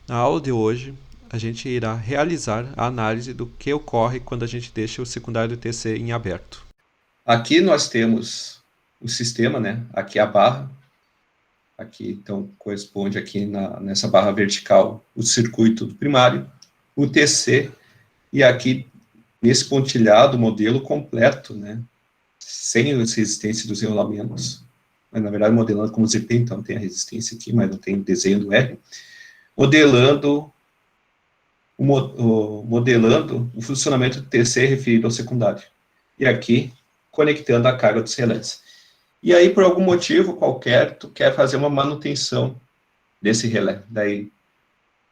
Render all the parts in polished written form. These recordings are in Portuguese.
Na aula de hoje, a gente irá realizar a análise do que ocorre quando a gente deixa o secundário do TC em aberto. Aqui nós temos o sistema, né? Aqui a barra. Aqui, então, corresponde aqui nessa barra vertical o circuito do primário, o TC, e aqui, nesse pontilhado, o modelo completo, né? Sem a resistência dos enrolamentos, mas, na verdade, modelando como ZP, então tem a resistência aqui, mas não tem o desenho do R, modelando o funcionamento do TC referido ao secundário. E aqui, conectando a carga dos relés. E aí, por algum motivo qualquer, tu quer fazer uma manutenção desse relé. Daí,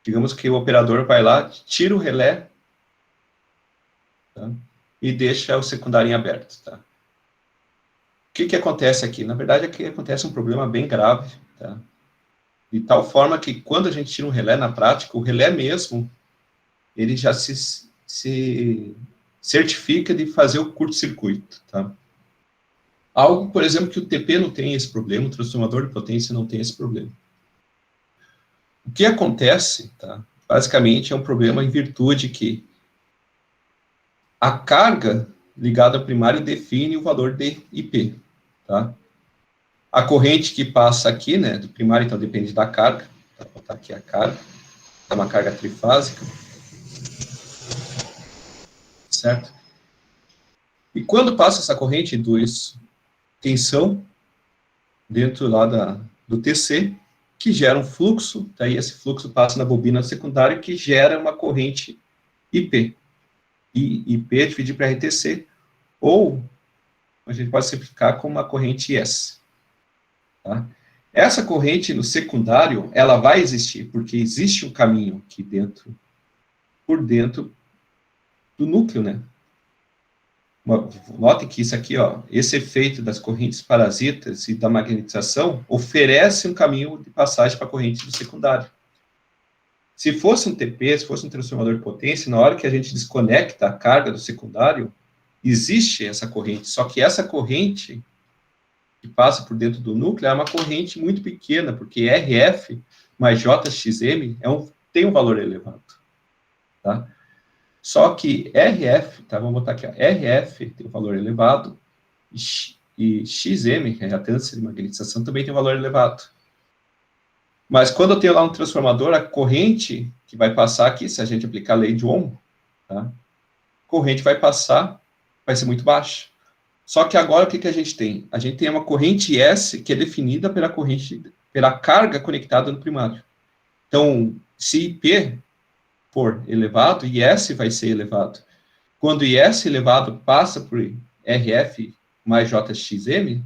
digamos que o operador vai lá, tira o relé, tá? E deixa o secundário em aberto, tá? O que acontece aqui? Na verdade, aqui acontece um problema bem grave, tá? De tal forma que quando a gente tira um relé na prática, o relé mesmo, ele já se certifica de fazer o curto-circuito, tá? Algo, por exemplo, que o TP não tem esse problema, o transformador de potência não tem esse problema. O que acontece, tá? Basicamente, é um problema em virtude que a carga ligada ao primário define o valor de IP, tá? A corrente que passa aqui, né, do primário, então, depende da carga. Vou botar aqui a carga. É uma carga trifásica, certo? E quando passa essa corrente, induz tensão dentro lá do TC, que gera um fluxo, daí esse fluxo passa na bobina secundária, que gera uma corrente IP. E IP dividido para RTC, ou a gente pode simplificar como uma corrente IS. Tá? Essa corrente no secundário, ela vai existir, porque existe um caminho aqui dentro, por dentro do núcleo, né? Notem que isso aqui, ó, esse efeito das correntes parasitas e da magnetização oferece um caminho de passagem para a corrente do secundário. Se fosse um TP, se fosse um transformador de potência, na hora que a gente desconecta a carga do secundário, existe essa corrente, só que essa corrente que passa por dentro do núcleo é uma corrente muito pequena, porque RF mais JXM tem um valor elevado, tá? Só que RF, tá, vamos botar aqui, ó, RF tem um valor elevado, e XM, que é a reatância de magnetização, também tem um valor elevado. Mas quando eu tenho lá um transformador, a corrente que vai passar aqui, se a gente aplicar a lei de Ohm, tá, a corrente vai passar, vai ser muito baixa. Só que agora o que a gente tem? A gente tem uma corrente S que é definida pela carga conectada no primário. Então, se IP for elevado, IS vai ser elevado. Quando IS elevado passa por RF mais JXM,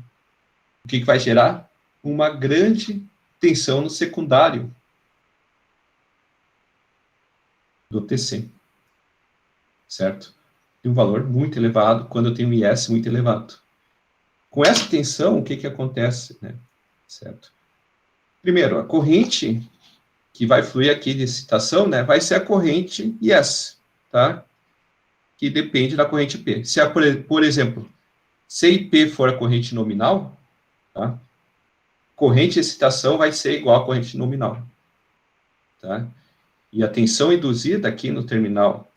o que vai gerar? Uma grande tensão no secundário do TC, certo? De um valor muito elevado, quando eu tenho um IS muito elevado. Com essa tensão, o que acontece, né? Certo? Primeiro, a corrente que vai fluir aqui de excitação, né, vai ser a corrente IS, tá? Que depende da corrente P. Se, por exemplo, se IP for a corrente nominal, tá? Corrente de excitação vai ser igual à corrente nominal, tá? E a tensão induzida aqui no terminal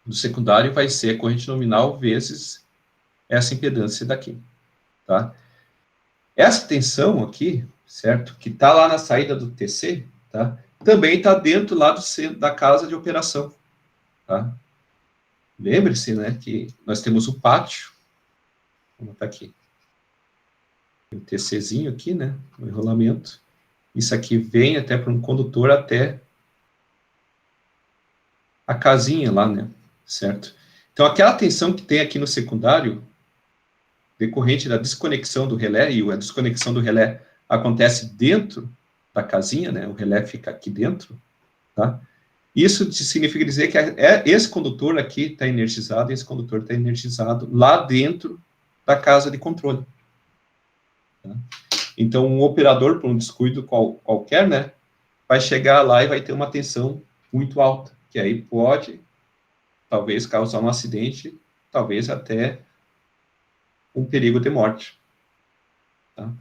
do secundário vai ser a corrente nominal vezes essa impedância daqui, tá? Essa tensão aqui, certo? Que está lá na saída do TC, tá? Também está dentro lá da casa de operação, tá? Lembre-se, né, que nós temos o pátio, vamos botar aqui, o TCzinho aqui, né, o enrolamento. Isso aqui vem até para um condutor até a casinha lá, né, certo? Então, aquela tensão que tem aqui no secundário, decorrente da desconexão do relé, e a desconexão do relé acontece dentro da casinha, né, o relé fica aqui dentro, tá? Isso significa dizer que esse condutor aqui está energizado, e esse condutor está energizado lá dentro da casa de controle. Tá? Então, um operador, por um descuido qualquer, né, vai chegar lá e vai ter uma tensão muito alta, que aí pode, talvez, causar um acidente, talvez até um perigo de morte. Tá?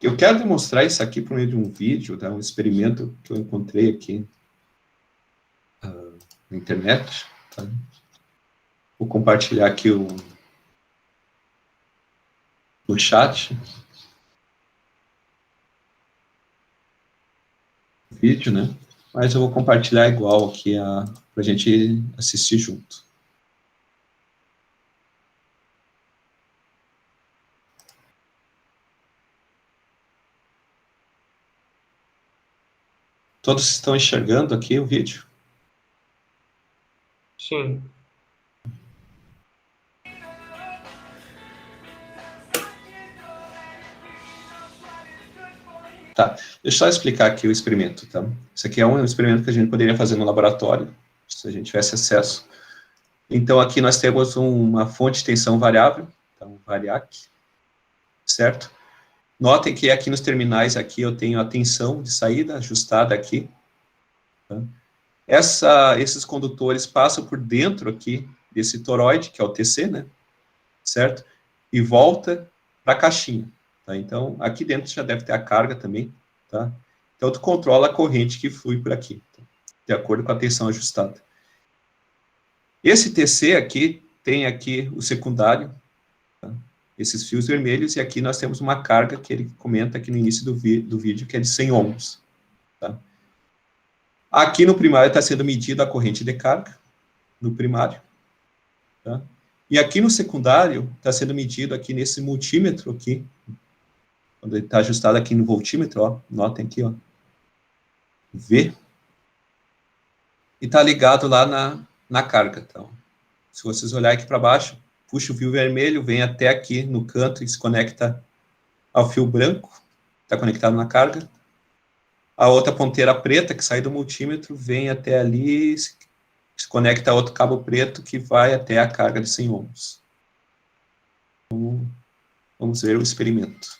Eu quero demonstrar isso aqui por meio de um vídeo, tá? Um experimento que eu encontrei aqui na internet. Tá? Vou compartilhar aqui no chat o vídeo, né? Mas eu vou compartilhar igual aqui para a gente assistir junto. Todos estão enxergando aqui o vídeo? Sim. Tá, deixa eu só explicar aqui o experimento, tá? Isso aqui é um experimento que a gente poderia fazer no laboratório, se a gente tivesse acesso. Então, aqui nós temos uma fonte de tensão variável, então, variac, certo? Notem que aqui nos terminais, aqui eu tenho a tensão de saída ajustada aqui. Tá? Esses condutores passam por dentro aqui desse toroide, que é o TC, né? Certo? E volta para a caixinha. Tá? Então, aqui dentro já deve ter a carga também, tá? Então, tu controla a corrente que flui por aqui, tá? De acordo com a tensão ajustada. Esse TC aqui, tem aqui o secundário, tá? Esses fios vermelhos, e aqui nós temos uma carga que ele comenta aqui no início do vídeo, que é de 100 ohms, tá? Aqui no primário está sendo medida a corrente de carga, no primário, tá? E aqui no secundário está sendo medido aqui nesse multímetro aqui, quando ele está ajustado aqui no voltímetro, ó, notem aqui, ó, V, e está ligado lá na carga. Então, se vocês olharem aqui para baixo, puxa o fio vermelho, vem até aqui no canto e se conecta ao fio branco, está conectado na carga. A outra ponteira preta, que sai do multímetro, vem até ali, se conecta a outro cabo preto, que vai até a carga de 100 ohms. Então, vamos ver o experimento.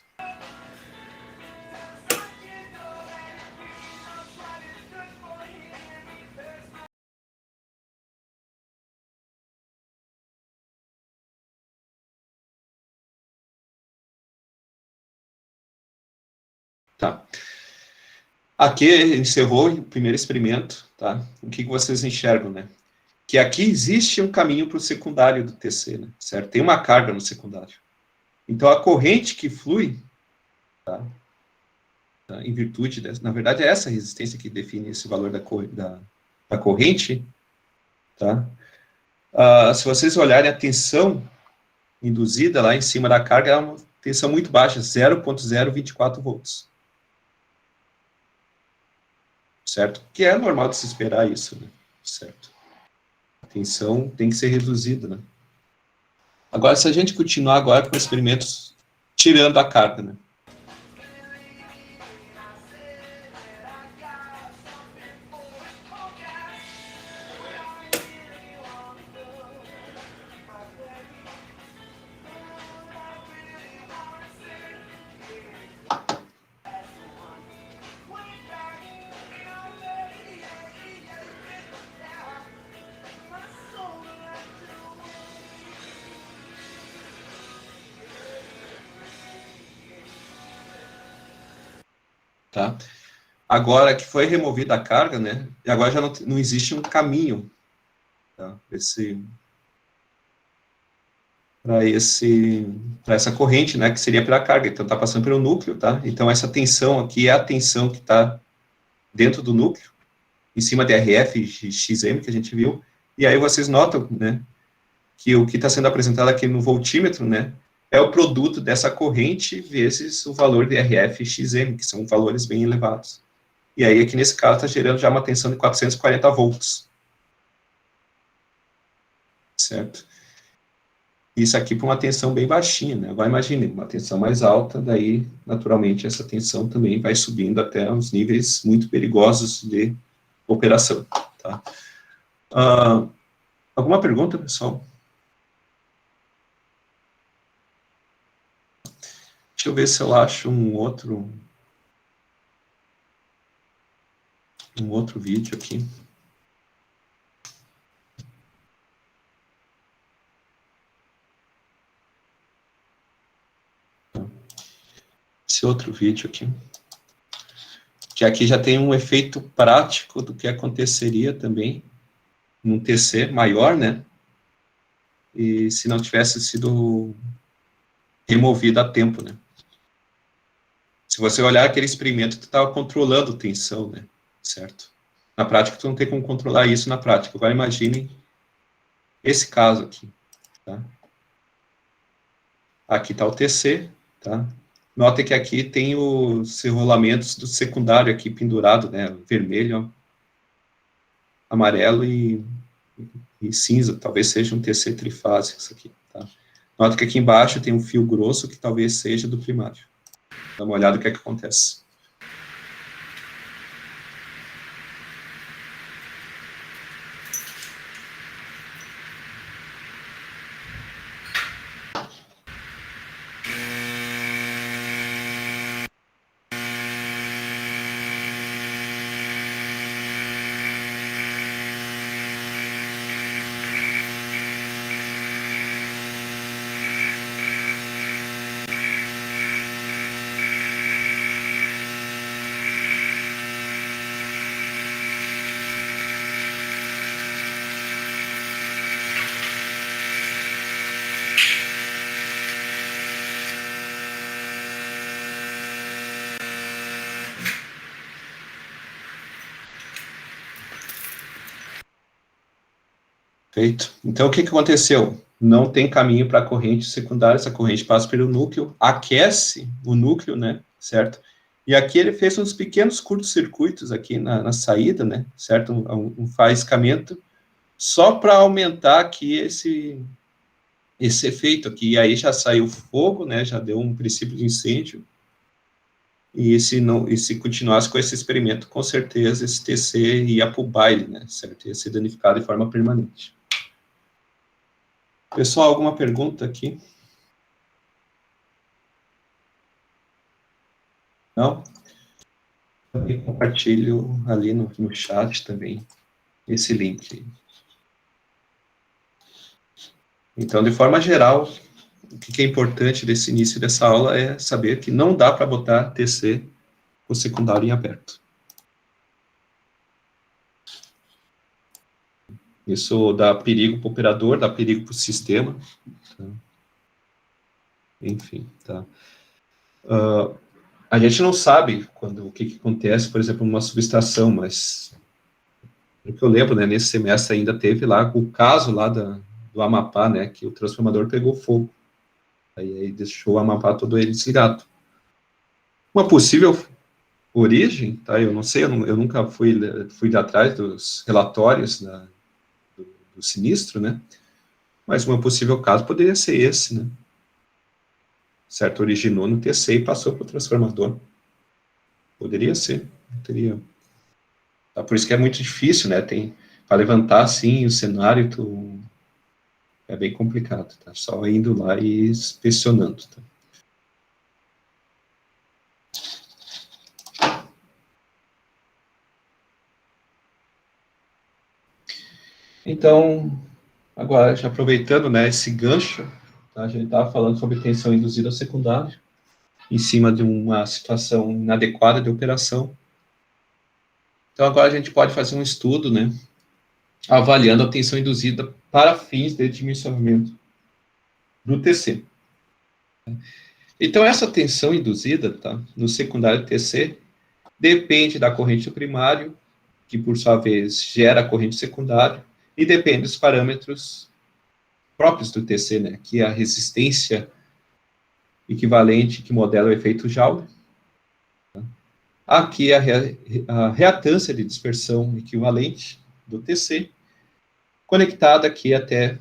Tá. Aqui encerrou o primeiro experimento, tá? O que vocês enxergam, né? Que aqui existe um caminho para o secundário do TC, né? Certo? Tem uma carga no secundário. Então, a corrente que flui, tá? Em virtude dessa, na verdade, é essa resistência que define esse valor da corrente, tá? Se vocês olharem a tensão induzida lá em cima da carga, é uma tensão muito baixa, 0,024 volts. Certo? Que é normal de se esperar isso, né? Certo? A tensão tem que ser reduzida, né? Agora, se a gente continuar agora com experimentos tirando a carga, né? Tá? Agora que foi removida a carga, né? E agora já não existe um caminho, tá? Para essa corrente, né? Que seria pela carga. Então, está passando pelo núcleo, tá? Então, essa tensão aqui é a tensão que está dentro do núcleo, em cima de RF e XM que a gente viu. E aí vocês notam, né? Que o que está sendo apresentado aqui no voltímetro, né? É o produto dessa corrente vezes o valor de RF e XM, que são valores bem elevados. E aí, aqui nesse caso, está gerando já uma tensão de 440 volts. Certo? Isso aqui para uma tensão bem baixinha, né? Agora imagine, uma tensão mais alta, daí, naturalmente, essa tensão também vai subindo até uns níveis muito perigosos de operação. Tá? Alguma pergunta, pessoal? Deixa eu ver se eu acho um outro vídeo aqui. Esse outro vídeo aqui. Que aqui já tem um efeito prático do que aconteceria também num TC maior, né? E se não tivesse sido removido a tempo, né? Se você olhar aquele experimento, tu estava controlando tensão, né? Certo? Na prática, tu não tem como controlar isso na prática. Agora imagine esse caso aqui, tá? Aqui está o TC, tá? Nota que aqui tem os rolamentos do secundário aqui pendurado, né? Vermelho, amarelo e cinza. Talvez seja um TC trifásico isso aqui, tá? Nota que aqui embaixo tem um fio grosso que talvez seja do primário. Dá uma olhada no que é que acontece. Feito. Então, o que aconteceu? Não tem caminho para a corrente secundária, essa corrente passa pelo núcleo, aquece o núcleo, né, certo? E aqui ele fez uns pequenos curtos-circuitos aqui na saída, né, certo? Um faiscamento, só para aumentar aqui esse efeito aqui. E aí já saiu fogo, né, já deu um princípio de incêndio. E se continuasse com esse experimento, com certeza esse TC ia para o baile, né, certo? Ia ser danificado de forma permanente. Pessoal, alguma pergunta aqui? Não? Também compartilho ali no chat também esse link. Então, de forma geral, o que é importante desse início dessa aula é saber que não dá para botar TC com secundário em aberto. Isso dá perigo para o operador, dá perigo para o sistema. Tá? Enfim, tá. A gente não sabe o que acontece, por exemplo, numa subestação, mas o que eu lembro, né, nesse semestre ainda teve lá o caso lá do Amapá, né, que o transformador pegou fogo. Aí deixou o Amapá todo ele desligado. Uma possível origem, tá, eu não sei, eu nunca fui atrás dos relatórios do sinistro, né, mas uma possível caso poderia ser esse, né, certo, originou no TC e passou para o transformador. Poderia ser, teria. Tá, por isso que é muito difícil, né, para levantar, assim, o cenário, é bem complicado, tá, só indo lá e inspecionando, tá. Então, agora, já aproveitando, né, esse gancho, tá, a gente estava falando sobre tensão induzida ao secundário, em cima de uma situação inadequada de operação. Então, agora a gente pode fazer um estudo, né, avaliando a tensão induzida para fins de dimensionamento do TC. Então, essa tensão induzida, tá, no secundário TC, depende da corrente do primário, que por sua vez gera a corrente secundária, e depende dos parâmetros próprios do TC, né, que é a resistência equivalente que modela o efeito Joule. Aqui a reatância de dispersão equivalente do TC, conectada aqui até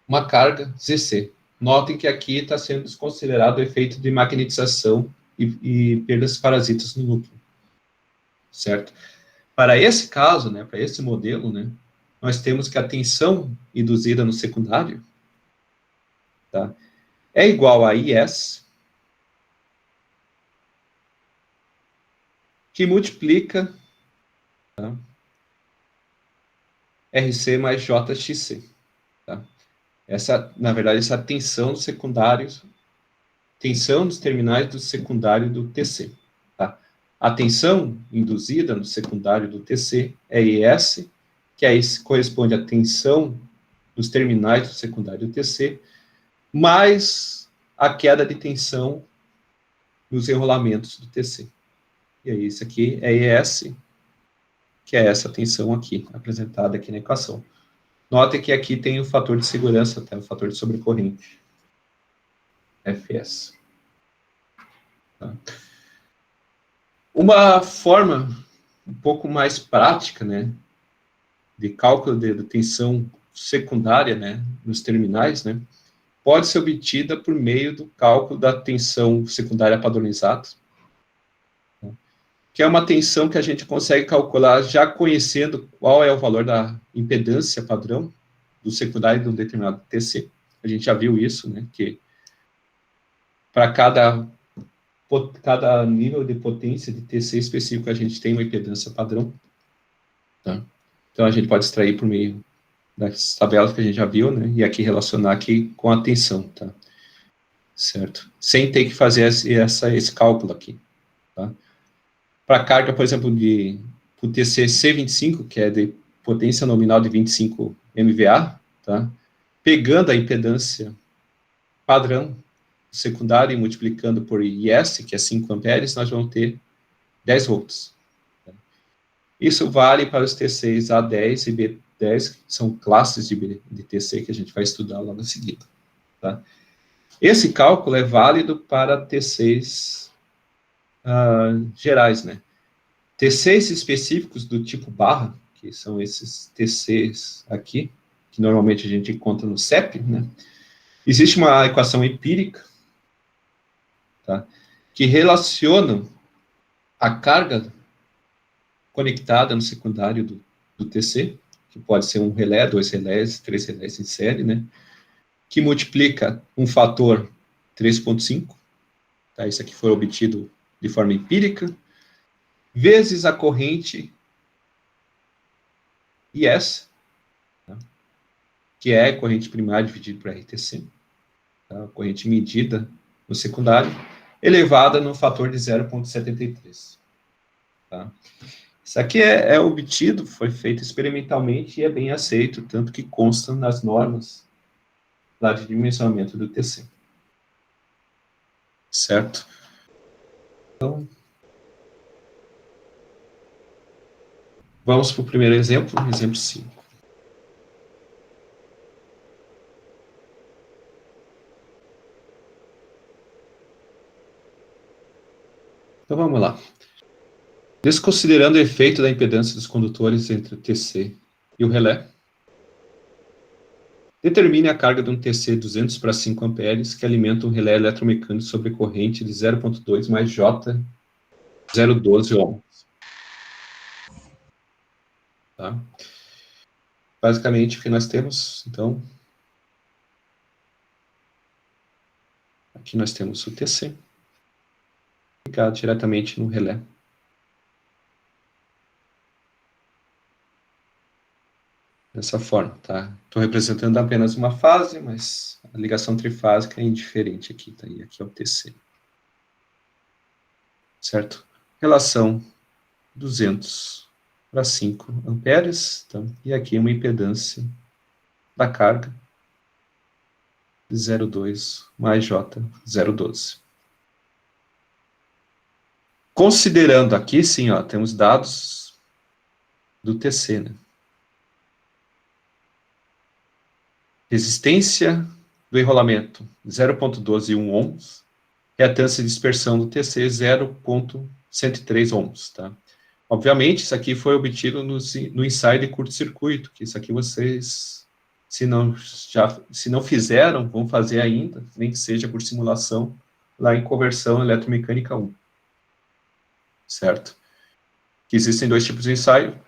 uma carga ZC. Notem que aqui está sendo desconsiderado o efeito de magnetização e perdas parasitas no núcleo, certo? Para esse caso, né, para esse modelo, né, nós temos que a tensão induzida no secundário, tá, é igual a IS, que multiplica, tá, RC mais JXC. Tá? Na verdade, essa tensão dos secundários, tensão dos terminais do secundário do TC. Tá? A tensão induzida no secundário do TC é IS que aí corresponde à tensão nos terminais do secundário do TC, mais a queda de tensão nos enrolamentos do TC. E aí, isso aqui é ES, que é essa tensão aqui, apresentada aqui na equação. Note que aqui tem o fator de segurança, tá? O fator de sobrecorrente, Fs. Tá? Uma forma um pouco mais prática, né, de cálculo de tensão secundária, né, nos terminais, né, pode ser obtida por meio do cálculo da tensão secundária padronizada, que é uma tensão que a gente consegue calcular já conhecendo qual é o valor da impedância padrão do secundário de um determinado TC. A gente já viu isso, né, que para cada nível de potência de TC específico, a gente tem uma impedância padrão. Tá? Então, a gente pode extrair por meio das tabelas que a gente já viu, né, e aqui relacionar aqui com a tensão, tá? Certo? Sem ter que fazer esse cálculo aqui, tá? Para carga, por exemplo, o TC C25, que é de potência nominal de 25 MVA, tá? Pegando a impedância padrão secundária e multiplicando por IS, que é 5 amperes, nós vamos ter 10 volts. Isso vale para os TCs A10 e B10, que são classes de TC que a gente vai estudar logo em seguida. Tá? Esse cálculo é válido para TCs gerais, né? TCs específicos do tipo barra, que são esses TCs aqui, que normalmente a gente encontra no CEP, né? Existe uma equação empírica, tá, que relaciona a carga conectada no secundário do TC, que pode ser um relé, 2 relés, 3 relés em série, né, que multiplica um fator 3,5, tá, isso aqui foi obtido de forma empírica, vezes a corrente IS, tá, que é a corrente primária dividida por RTC, tá, a corrente medida no secundário, elevada no fator de 0,73. Tá? Isso aqui é obtido, foi feito experimentalmente e é bem aceito, tanto que consta nas normas lá de dimensionamento do TC. Certo? Então, vamos para o primeiro exemplo 5. Então, vamos lá. Desconsiderando o efeito da impedância dos condutores entre o TC e o relé, determine a carga de um TC 200 para 5 amperes que alimenta um relé eletromecânico sobre corrente de 0,2 mais J 0,12 ohms. Tá? Basicamente, o que nós temos, então, aqui nós temos o TC ligado diretamente no relé. Dessa forma, tá? Estou representando apenas uma fase, mas a ligação trifásica é indiferente aqui, tá? E aqui é o TC. Certo? Relação 200 para 5 amperes, tá? E aqui uma impedância da carga de 0,2 mais J 0,12. Considerando aqui, sim, ó, temos dados do TC, né? Resistência do enrolamento 0,12 ohms, reatância de dispersão do TC 0,103 ohms, tá? Obviamente, isso aqui foi obtido no ensaio de curto-circuito, que isso aqui vocês, se não fizeram, vão fazer ainda, nem que seja por simulação, lá em conversão eletromecânica 1. Certo? Que existem dois tipos de ensaio.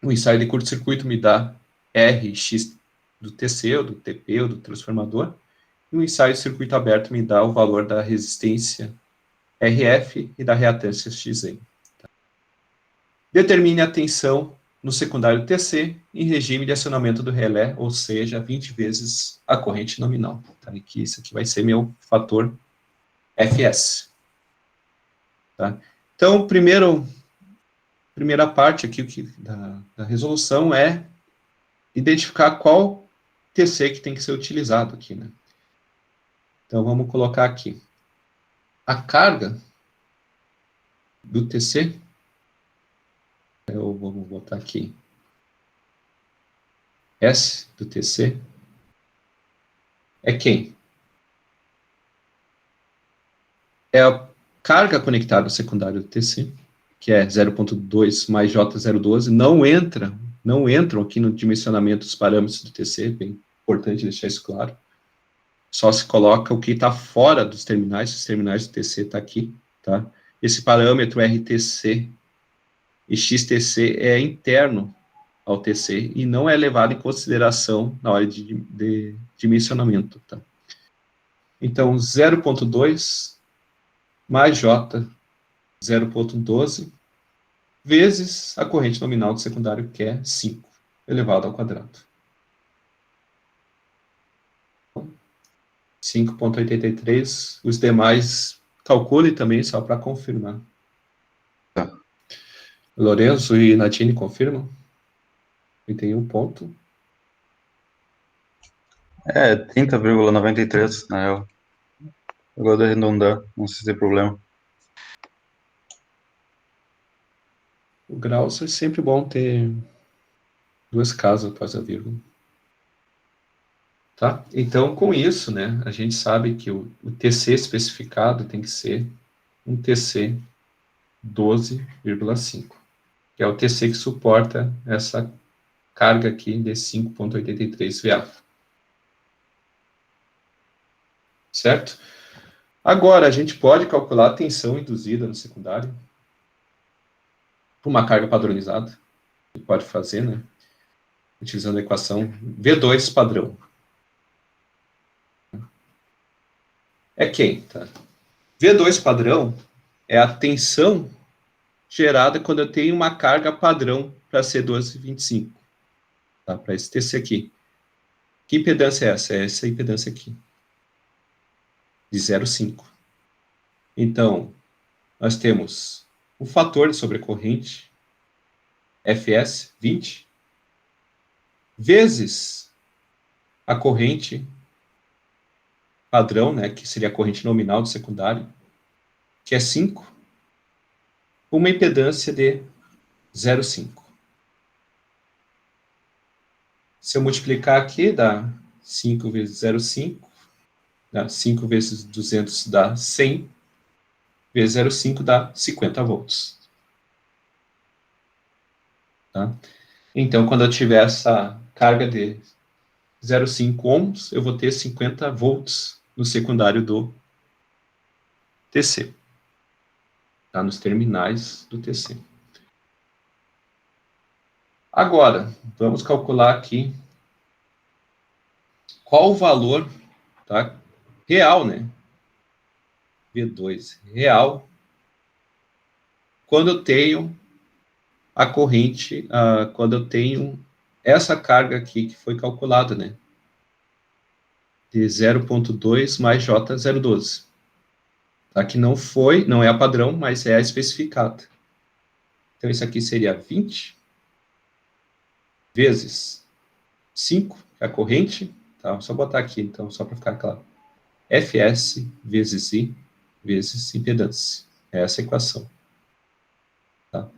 O ensaio de curto-circuito me dá Rx do TC, ou do TP, ou do transformador, e o ensaio de circuito aberto me dá o valor da resistência RF e da reatância Xn. Tá? Determine a tensão no secundário TC em regime de acionamento do relé, ou seja, 20 vezes a corrente nominal. Tá? E que isso aqui vai ser meu fator Fs. Tá? Então, primeira parte aqui da resolução é identificar qual TC que tem que ser utilizado aqui, né? Então, vamos colocar aqui. A carga do TC, vamos botar aqui, S do TC, é quem? É a carga conectada ao secundário do TC, que é 0.2 mais J012, não entram aqui no dimensionamento dos parâmetros do TC, bem importante deixar isso claro. Só se coloca o que está fora dos terminais, os terminais do TC está aqui, tá? Esse parâmetro RTC e XTC é interno ao TC e não é levado em consideração na hora de dimensionamento, tá? Então, 0.2 mais J 0.12 vezes a corrente nominal do secundário, que é 5, elevado ao quadrado. 5,83. Os demais, calcule também, só para confirmar. Tá. Lorenzo e Natine confirmam? 31 ponto. 30,93, na real. Agora de arredondar, não sei se tem problema. O grau é sempre bom ter duas casas após a vírgula. Tá? Então, com isso, né, a gente sabe que o TC especificado tem que ser um TC 12,5, que é o TC que suporta essa carga aqui de 5,83 VA. Certo? Agora, a gente pode calcular a tensão induzida no secundário por uma carga padronizada. A gente pode fazer, né? Utilizando a equação V2 padrão. É quem? Tá? V2 padrão é a tensão gerada quando eu tenho uma carga padrão para C12,25. Tá? Para esse TC aqui. Que impedância é essa? É essa impedância aqui. De 0,5. Então, nós temos o fator de sobrecorrente, Fs, 20, vezes a corrente padrão, né, que seria a corrente nominal do secundário, que é 5, uma impedância de 0,5. Se eu multiplicar aqui, dá 5 vezes 0,5, dá 5 vezes 200 dá 100, vezes 0,5 dá 50 volts. Tá? Então, quando eu tiver essa carga de 0,5 ohms, eu vou ter 50 volts no secundário do TC. Tá? Nos terminais do TC. Agora, vamos calcular aqui qual o valor, tá, real, né? V2 real, quando eu tenho a corrente, quando eu tenho essa carga aqui que foi calculada, né? De 0,2 mais J012. Tá? Que não é a padrão, mas é a especificada. Então, isso aqui seria 20 vezes 5, que é a corrente. Tá? Vou só botar aqui, então, só para ficar claro. Fs vezes I vezes impedância. É essa a equação. Tá?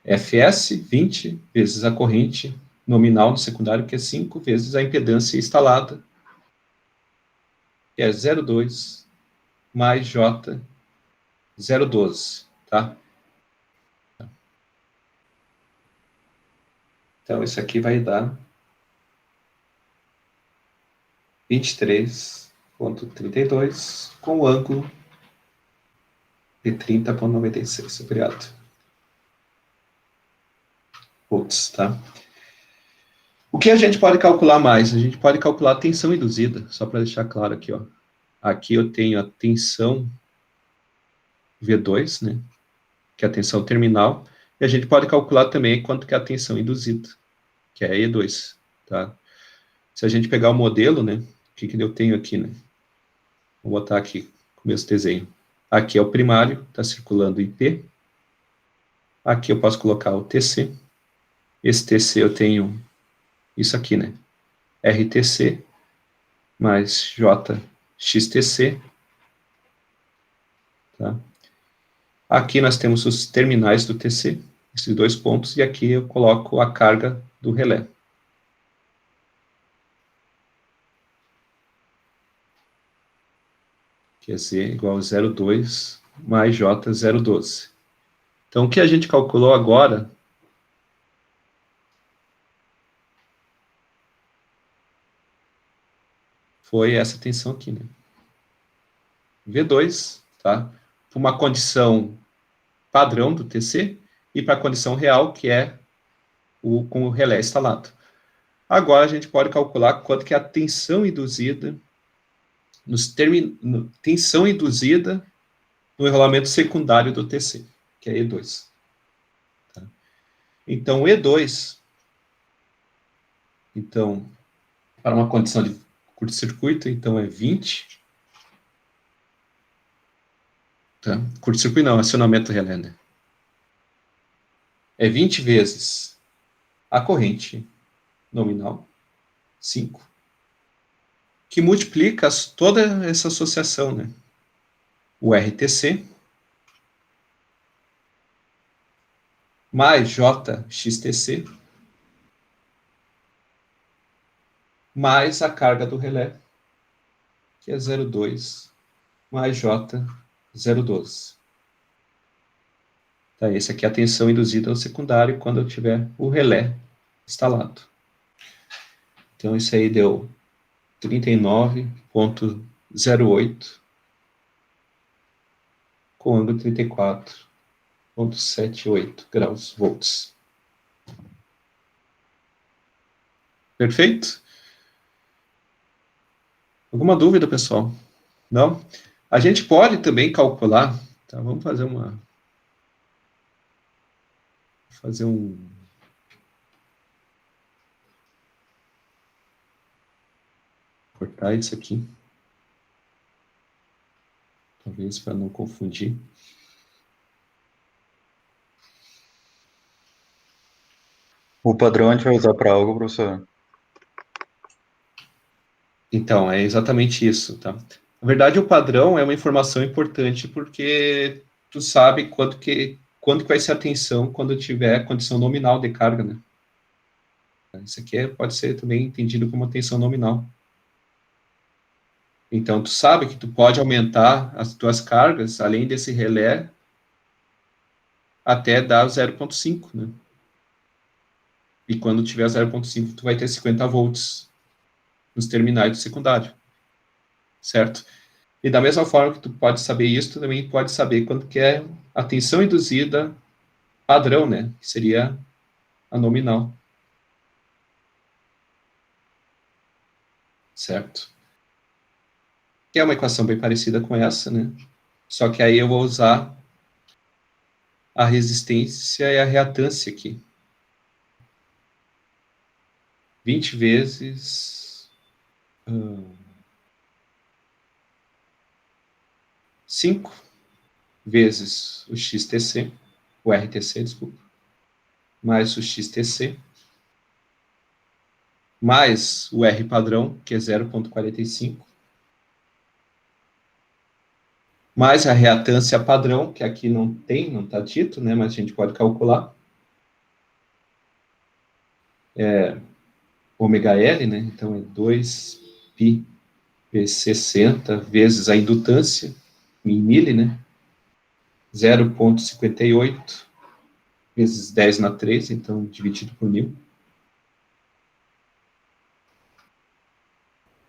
Fs, 20, vezes a corrente nominal no secundário, que é 5, vezes a impedância instalada, que é 0,2 mais J 0,12, tá? Então, isso aqui vai dar 23,32 com o ângulo de 30,96. Obrigado. Volts, tá? O que a gente pode calcular mais? A gente pode calcular a tensão induzida, só para deixar claro aqui, ó. Aqui eu tenho a tensão V2, né? Que é a tensão terminal, e a gente pode calcular também quanto que é a tensão induzida, que é a E2, tá? Se a gente pegar o modelo, né? O que eu tenho aqui, né? Vou botar aqui o mesmo desenho. Aqui é o primário, está circulando em P. Aqui eu posso colocar o TC. Esse TC eu tenho isso aqui, né? RTC mais JXTC. Tá? Aqui nós temos os terminais do TC, esses 2 pontos, e aqui eu coloco a carga do relé. Que é Z igual a 0,2 mais J 0,12. Então, o que a gente calculou agora foi essa tensão aqui, né? V2, tá? Para uma condição padrão do TC e para a condição real, que é com o relé instalado. Agora a gente pode calcular quanto que é a tensão induzida tensão induzida no enrolamento secundário do TC, que é E2. Tá? Então, E2, então, para uma condição de curto-circuito, então é 20. Tá? Curto-circuito não, acionamento relé, né? É 20 vezes a corrente nominal, 5, que multiplica toda essa associação, né? O RTC mais JXTC mais a carga do relé, que é 0,2 mais J 0,12. Tá, esse aqui é a tensão induzida ao secundário quando eu tiver o relé instalado. Então, isso aí deu 39,08 com ângulo 34,78 graus volts. Perfeito? Alguma dúvida, pessoal? Não? A gente pode também calcular, tá? Vamos fazer cortar isso aqui. Talvez para não confundir. O padrão a gente vai usar para algo, professor? Então, é exatamente isso, tá? Na verdade, o padrão é uma informação importante porque tu sabe quanto que vai ser a tensão quando tiver condição nominal de carga, né? Isso aqui pode ser também entendido como tensão nominal. Então, tu sabe que tu pode aumentar as tuas cargas, além desse relé, até dar 0,5, né? E quando tiver 0,5, tu vai ter 50 volts nos terminais do secundário. Certo? E da mesma forma que tu pode saber isso, tu também pode saber quanto que é a tensão induzida padrão, né? Que seria a nominal. Certo? Que é uma equação bem parecida com essa, né? Só que aí eu vou usar a resistência e a reatância aqui. 20 vezes 5 vezes o XTC, o RTC, desculpa, mais o XTC, mais o R padrão, que é 0,45, mais a reatância padrão, que aqui não está dito, né, mas a gente pode calcular. É ômega L, né, então é 2π vezes 60 vezes a indutância, em mili, né, 0,58 vezes 10 na 3, então dividido por 1000.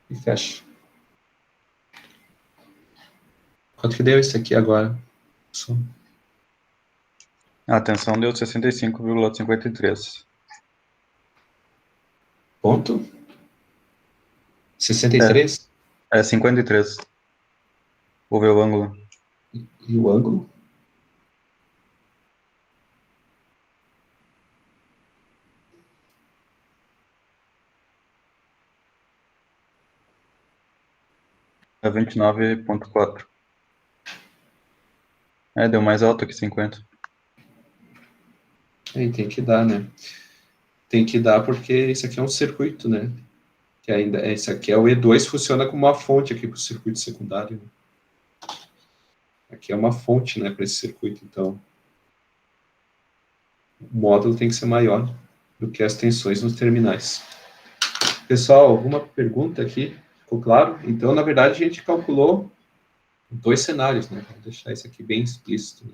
E fecha. Quanto que deu isso aqui agora? A tensão deu 65,53. Ponto? 63? É 53. Vou ver o ângulo. E o ângulo? É 29,4. Deu mais alto que 50. Aí tem que dar, né? Tem que dar porque isso aqui é um circuito, né? Que ainda, esse aqui é o E2, funciona como uma fonte aqui para o circuito secundário. Aqui é uma fonte, né, para esse circuito, então o módulo tem que ser maior do que as tensões nos terminais. Pessoal, alguma pergunta aqui? Ficou claro? Então, na verdade, a gente calculou 2 cenários, né? Vou deixar isso aqui bem explícito. Né?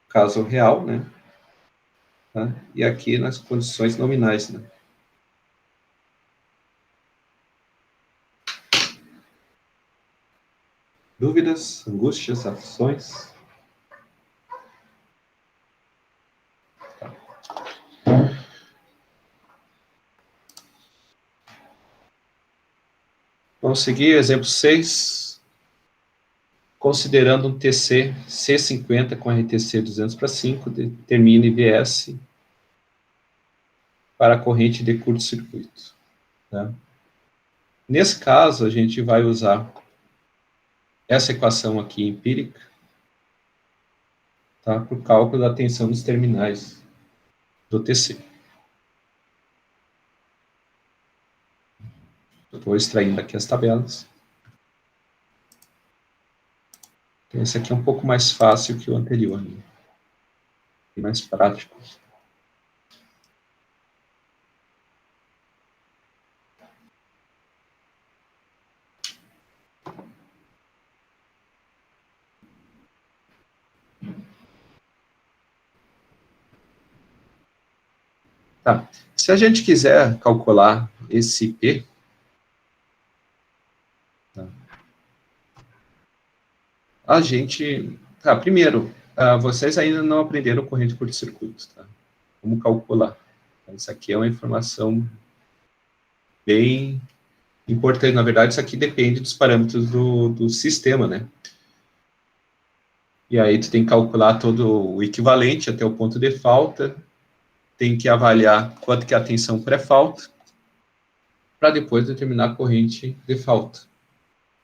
Caso real, né? Tá? E aqui nas condições nominais, né? Dúvidas, angústias, aflições? Tá. Vamos seguir, exemplo 6. Considerando um TC C50 com RTC 200/5, determine IBS para a corrente de curto-circuito. Tá? Nesse caso, a gente vai usar essa equação aqui empírica, tá? Para o cálculo da tensão nos terminais do TC. Eu estou extraindo aqui as tabelas. Então, esse aqui é um pouco mais fácil que o anterior, né? E mais prático. Tá. Se a gente quiser calcular esse P, tá? A gente... Tá, primeiro, vocês ainda não aprenderam corrente de curto-circuito, tá? Como calcular. Isso aqui é uma informação bem importante. Na verdade, isso aqui depende dos parâmetros do sistema, né? E aí tu tem que calcular todo o equivalente até o ponto de falta, tem que avaliar quanto que é a tensão pré-falta, para depois determinar a corrente de falta.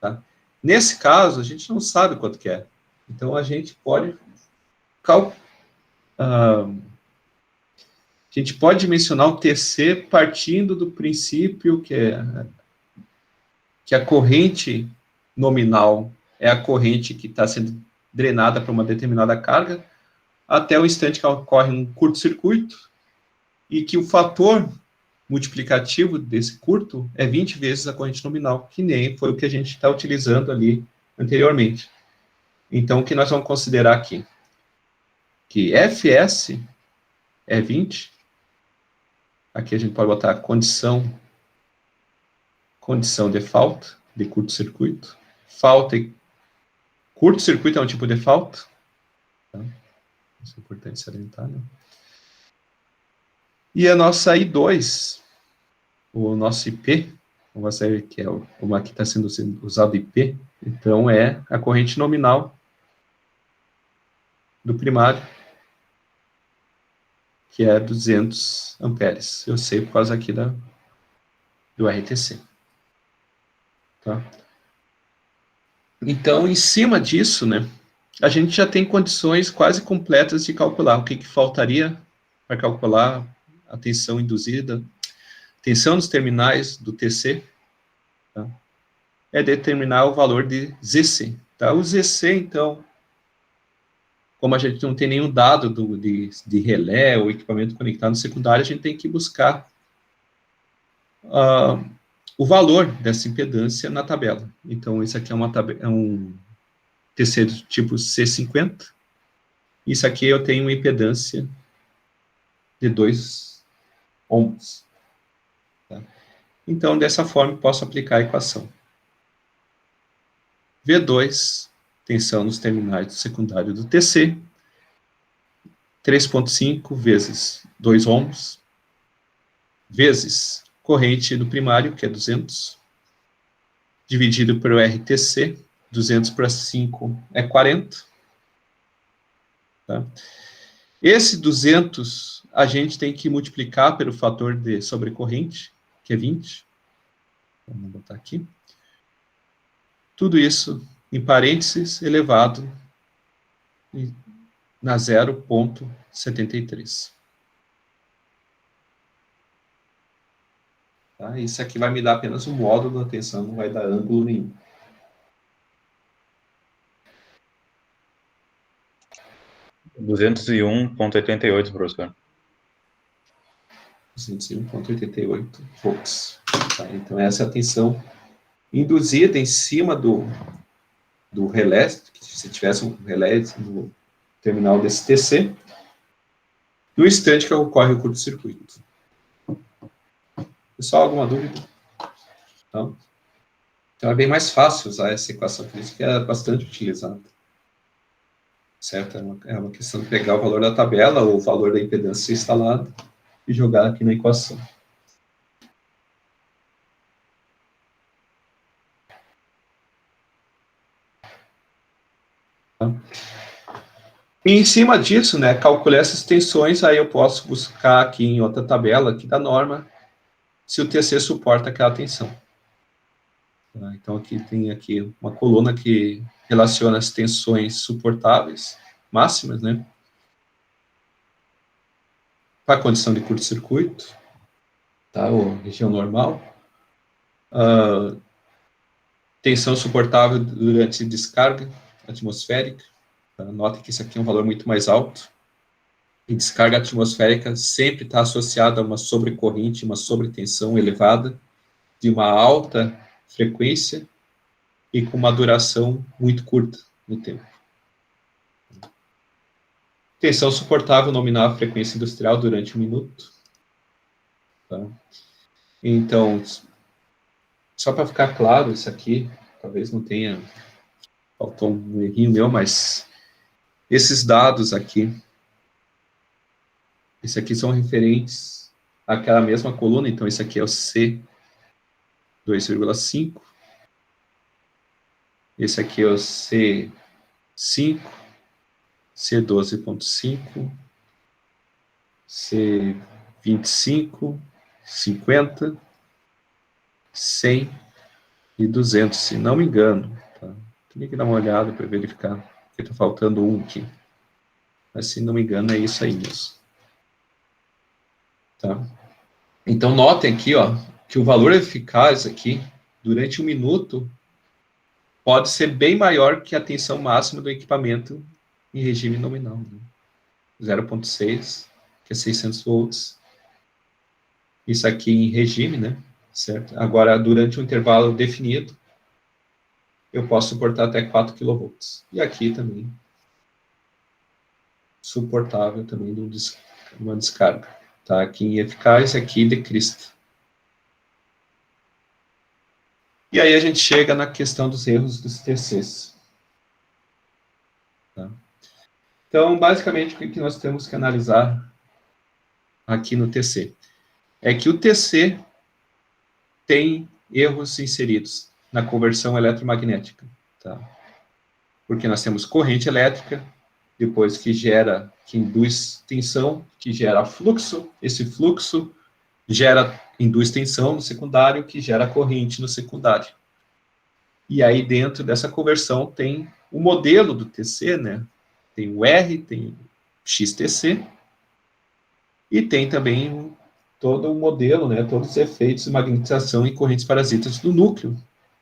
Tá? Nesse caso, a gente não sabe quanto que é. Então, a gente pode dimensionar o TC partindo do princípio que a corrente nominal é a corrente que está sendo drenada para uma determinada carga, até o instante que ocorre um curto-circuito, e que o fator multiplicativo desse curto é 20 vezes a corrente nominal, que nem foi o que a gente está utilizando ali anteriormente. Então, o que nós vamos considerar aqui? Que Fs é 20, aqui a gente pode botar condição de falta, de curto-circuito. Falta e curto-circuito é um tipo de falta. Tá? Isso é importante salientar, né? E a nossa I2, o nosso IP, vamos ver que é o aqui está sendo usado IP, então é a corrente nominal do primário, que é 200 amperes. Eu sei por causa aqui do RTC. Tá? Então, em cima disso, né, a gente já tem condições quase completas de calcular o que faltaria para calcular a tensão induzida, tensão nos terminais do TC, tá? É determinar o valor de ZC. Tá? O ZC, então, como a gente não tem nenhum dado de relé ou equipamento conectado no secundário, a gente tem que buscar o valor dessa impedância na tabela. Então, isso aqui é um TC do tipo C50. Isso aqui eu tenho uma impedância de 2 ohms. Tá? Então, dessa forma, posso aplicar a equação. V2, tensão nos terminais do secundário do TC, 3,5 vezes 2 ohms, vezes corrente do primário, que é 200, dividido pelo RTC, 200/5 é 40. Tá? Esse 200, a gente tem que multiplicar pelo fator de sobrecorrente, que é 20. Vamos botar aqui. Tudo isso, em parênteses, elevado na 0,73. Tá? Isso aqui vai me dar apenas um módulo da tensão, não vai dar ângulo nenhum. (201,88, professor. 201,88 volts. Tá? Então, essa é a tensão induzida em cima do relé, se tivesse um relé no terminal desse TC, no instante que ocorre o curto-circuito. Pessoal, alguma dúvida? Não? Então, é bem mais fácil usar essa equação, por isso que é bastante utilizada. Certo? É uma questão de pegar o valor da tabela, ou o valor da impedância instalada, e jogar aqui na equação. Tá? E em cima disso, né, calculei essas tensões, aí eu posso buscar aqui em outra tabela aqui da norma, se o TC suporta aquela tensão. Tá? Então, aqui tem aqui uma coluna que relaciona as tensões suportáveis, máximas, né, para a condição de curto-circuito, tá, ou região normal, tensão suportável durante descarga atmosférica. Tá? Nota que isso aqui é um valor muito mais alto. E descarga atmosférica sempre está associada a uma sobrecorrente, uma sobretensão elevada, de uma alta frequência e com uma duração muito curta no tempo. Tensão suportável nominal a frequência industrial durante 1 minuto. Tá? Então, só para ficar claro, isso aqui, talvez não tenha, faltou um errinho meu, mas esses dados aqui, esse aqui são referentes àquela mesma coluna, então esse aqui é o C 2,5, esse aqui é o C5, C12,5, C25, 50, 100 e 200, se não me engano. Tá? Tem que dar uma olhada para verificar, porque está faltando um aqui. Mas, se não me engano, é isso aí mesmo. Tá? Então, notem aqui, ó, que o valor eficaz aqui, durante 1 minuto, pode ser bem maior que a tensão máxima do equipamento em regime nominal. Né? 0,6, que é 600 volts. Isso aqui em regime, né? Certo? Agora, durante um intervalo definido, eu posso suportar até 4 kV. E aqui também, suportável também uma descarga. Tá? Aqui em eficaz, aqui de crista. E aí a gente chega na questão dos erros dos TCs. Tá? Então, basicamente, o que nós temos que analisar aqui no TC? É que o TC tem erros inseridos na conversão eletromagnética. Tá? Porque nós temos corrente elétrica, depois que induz tensão, que gera fluxo, esse fluxo induz tensão no secundário, que gera corrente no secundário. E aí, dentro dessa conversão, tem o modelo do TC, né? Tem o R, tem o XTC, e tem também todo o modelo, né? Todos os efeitos de magnetização e correntes parasitas do núcleo,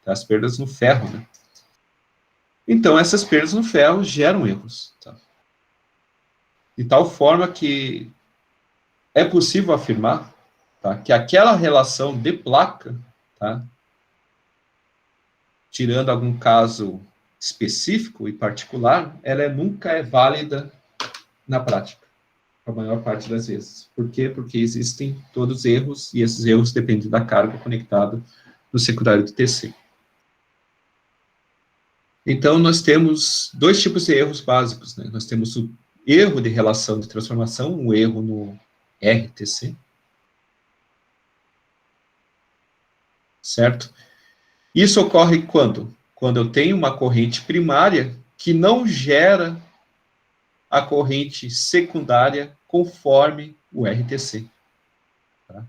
tá? As perdas no ferro, né? Então, essas perdas no ferro geram erros, tá? De tal forma que é possível afirmar, tá, que aquela relação de placa, tá, tirando algum caso específico e particular, ela nunca é válida na prática, a maior parte das vezes. Por quê? Porque existem todos os erros, e esses erros dependem da carga conectada no secundário do TC. Então, nós temos 2 tipos de erros básicos, né? Nós temos o erro de relação de transformação, um erro no RTC, certo? Isso ocorre quando? Quando eu tenho uma corrente primária que não gera a corrente secundária conforme o RTC. Tá?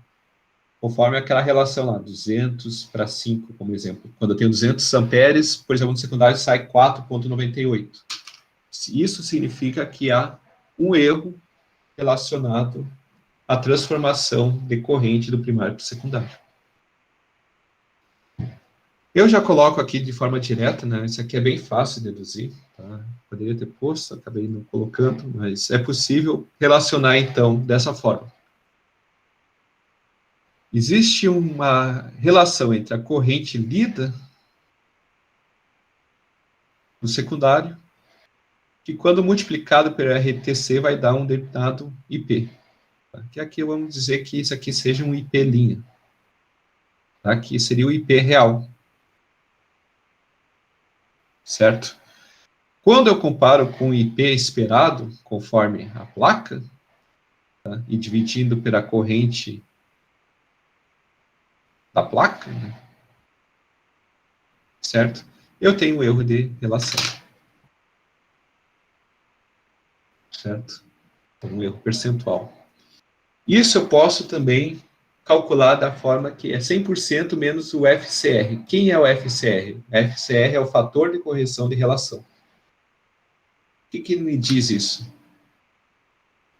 Conforme aquela relação lá, 200 para 5, como exemplo. Quando eu tenho 200 amperes, por exemplo, no secundário sai 4,98. Isso significa que a um erro relacionado à transformação de corrente do primário para o secundário. Eu já coloco aqui de forma direta, né? Isso aqui é bem fácil de deduzir, tá? Poderia ter posto, acabei não colocando, mas é possível relacionar, então, dessa forma. Existe uma relação entre a corrente lida no secundário, que quando multiplicado pelo RTC vai dar um determinado IP. Tá? Que aqui vamos dizer que isso aqui seja um IP linha. Tá? Que seria o IP real. Certo? Quando eu comparo com o IP esperado, conforme a placa, tá? E dividindo pela corrente da placa, né? Certo? Eu tenho um erro de relação. Certo? Um erro percentual. Isso eu posso também calcular da forma que é 100% menos o FCR. Quem é o FCR? O FCR é o fator de correção de relação. O que me diz isso?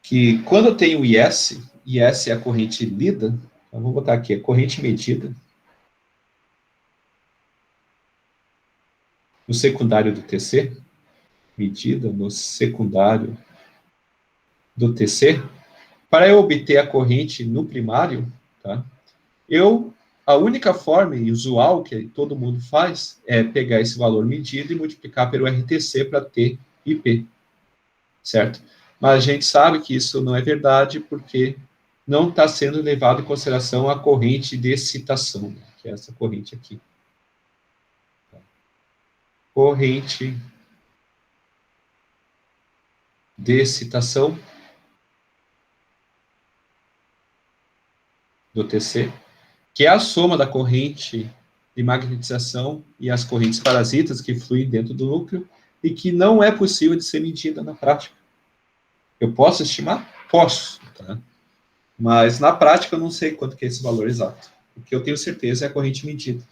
Que quando eu tenho IS, IS é a corrente lida, então vou botar aqui, a corrente medida, no secundário do TC, medida no secundário do TC, para eu obter a corrente no primário, tá? A única forma e usual que todo mundo faz é pegar esse valor medido e multiplicar pelo RTC para ter IP, certo? Mas a gente sabe que isso não é verdade porque não está sendo levado em consideração a corrente de excitação, né? Que é essa corrente aqui. Corrente de excitação do TC, que é a soma da corrente de magnetização e as correntes parasitas que fluem dentro do núcleo e que não é possível de ser medida na prática. Eu posso estimar? Posso, tá? Mas na prática eu não sei quanto que é esse valor exato. O que eu tenho certeza é a corrente medida.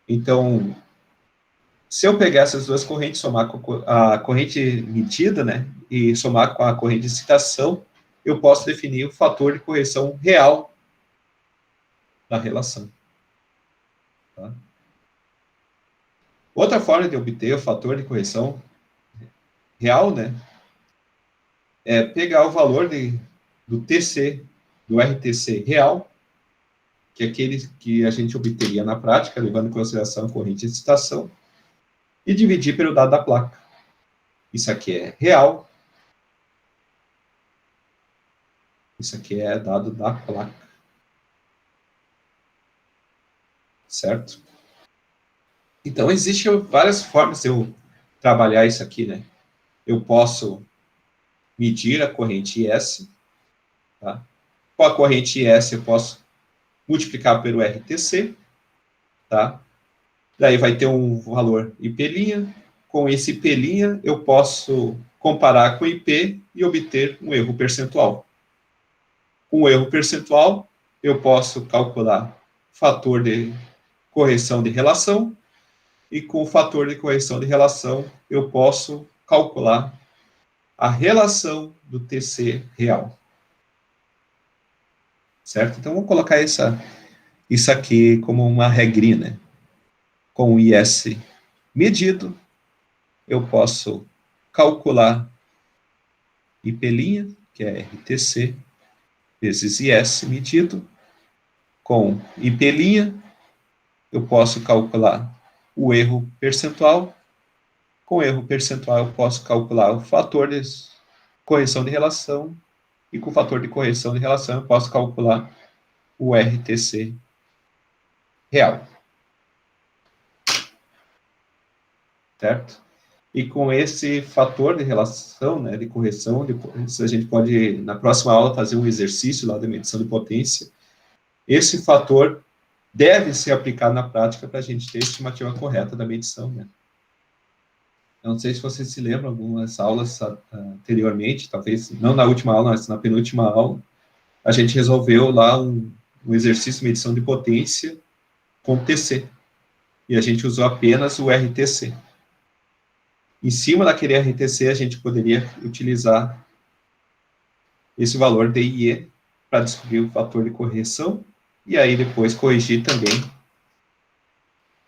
Então, se eu pegar essas duas correntes, somar com a corrente medida, né, e somar com a corrente de excitação, eu posso definir o fator de correção real da relação. Tá? Outra forma de obter o fator de correção real, né, é pegar o valor do TC, do RTC real, que é aquele que a gente obteria na prática, levando em consideração a corrente de excitação, e dividir pelo dado da placa. Isso aqui é real. Isso aqui é dado da placa. Certo? Então, existem várias formas de eu trabalhar isso aqui, né? Eu posso medir a corrente IS, tá? Com a corrente IS eu posso multiplicar pelo RTC, tá? Daí vai ter um valor IP'. Com esse IP' eu posso comparar com o IP e obter um erro percentual. Com o erro percentual, eu posso calcular fator de correção de relação, e com o fator de correção de relação, eu posso calcular a relação do TC real. Certo? Então, vamos colocar isso aqui como uma regrinha, né? Com o IS medido, eu posso calcular IP', que é RTC, vezes IS medido. Com IP', eu posso calcular o erro percentual. Com erro percentual, eu posso calcular o fator de correção de relação. E com o fator de correção de relação, eu posso calcular o RTC real. Certo? E com esse fator de relação, né, de correção, a gente pode, na próxima aula, fazer um exercício lá de medição de potência. Esse fator deve ser aplicado na prática para a gente ter a estimativa correta da medição, né? Eu não sei se vocês se lembram, algumas aulas anteriormente, talvez não na última aula, mas na penúltima aula, a gente resolveu lá um exercício de medição de potência com TC. E a gente usou apenas o RTC. Em cima daquele RTC, a gente poderia utilizar esse valor DIE para descobrir o fator de correção, e aí depois corrigir também,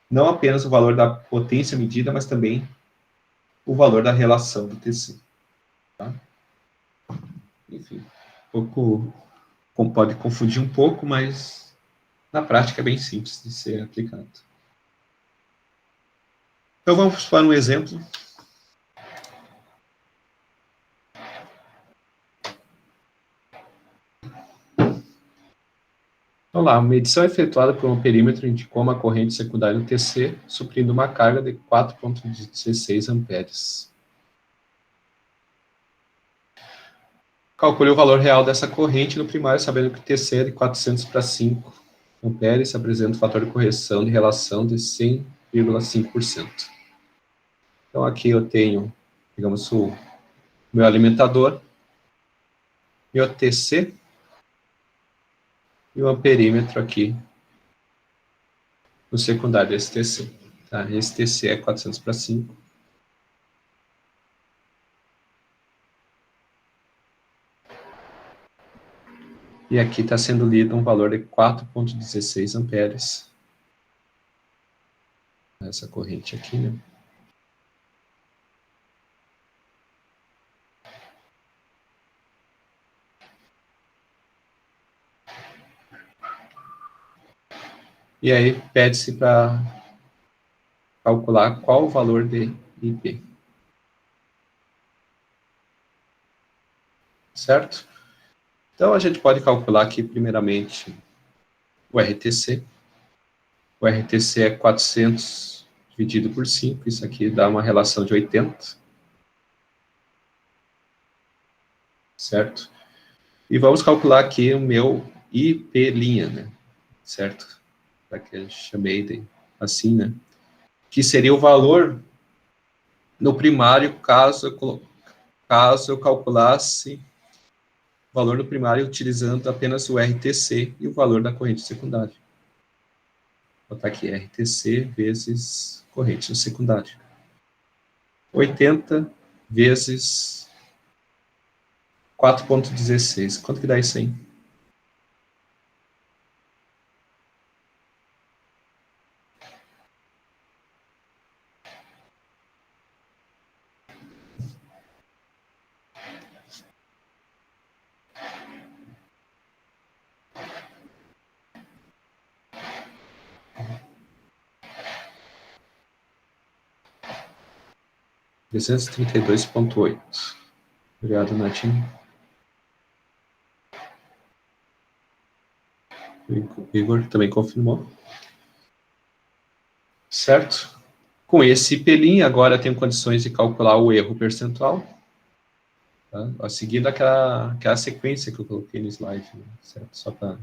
não apenas o valor da potência medida, mas também o valor da relação do TC. Tá? Enfim, pode confundir um pouco, mas na prática é bem simples de ser aplicado. Então vamos para um exemplo. Vamos lá, uma medição efetuada por um perímetro indicou uma corrente secundária no TC, suprindo uma carga de 4,16 amperes. Calcule o valor real dessa corrente no primário, sabendo que o TC é de 400 para 5 amperes, apresenta o fator de correção de relação de 100,5%. Então, aqui eu tenho, digamos, o meu alimentador, meu TC, e o amperímetro aqui no secundário desse TC. Tá? Esse TC é 400 para 5. E aqui está sendo lido um valor de 4,16 amperes. Essa corrente aqui, né? E aí pede-se para calcular qual o valor de IP. Certo? Então, a gente pode calcular aqui, primeiramente, o RTC. O RTC é 400 dividido por 5, isso aqui dá uma relação de 80. Certo? E vamos calcular aqui o meu IP', né? Certo? Para que eu chamei de assim, né? Que seria o valor no primário, caso eu calculasse o valor no primário utilizando apenas o RTC e o valor da corrente secundária. Vou botar aqui RTC vezes corrente no secundário. 80 vezes 4,16. Quanto que dá isso aí? R$ 332,8. Obrigado, Natinho. O Igor também confirmou. Certo? Com esse IP'Lin, agora eu tenho condições de calcular o erro percentual. Tá? Seguindo aquela sequência que eu coloquei no slide. Né? Certo? Só para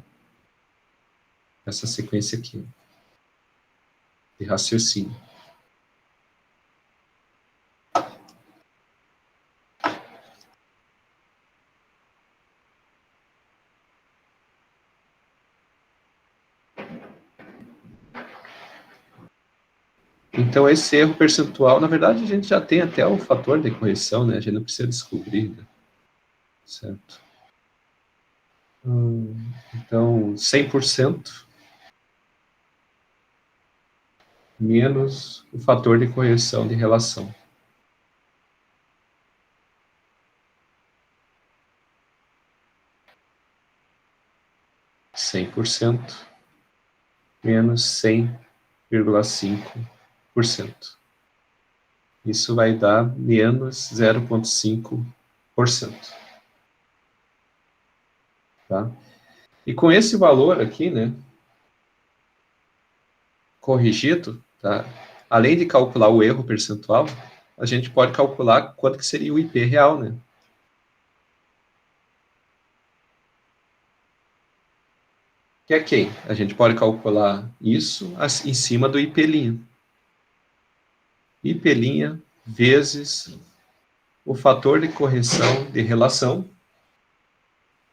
essa sequência aqui. De raciocínio. Então, esse erro percentual, na verdade, a gente já tem até o fator de correção, né? A gente não precisa descobrir, né? Certo? Então, 100% menos o fator de correção de relação. Cem por cento menos 100,5%. Isso vai dar menos 0,5%. Tá? E com esse valor aqui, né, corrigido, tá? Além de calcular o erro percentual, a gente pode calcular quanto que seria o IP real, né? Que é quem? A gente pode calcular isso em cima do IP'. IP' vezes o fator de correção de relação,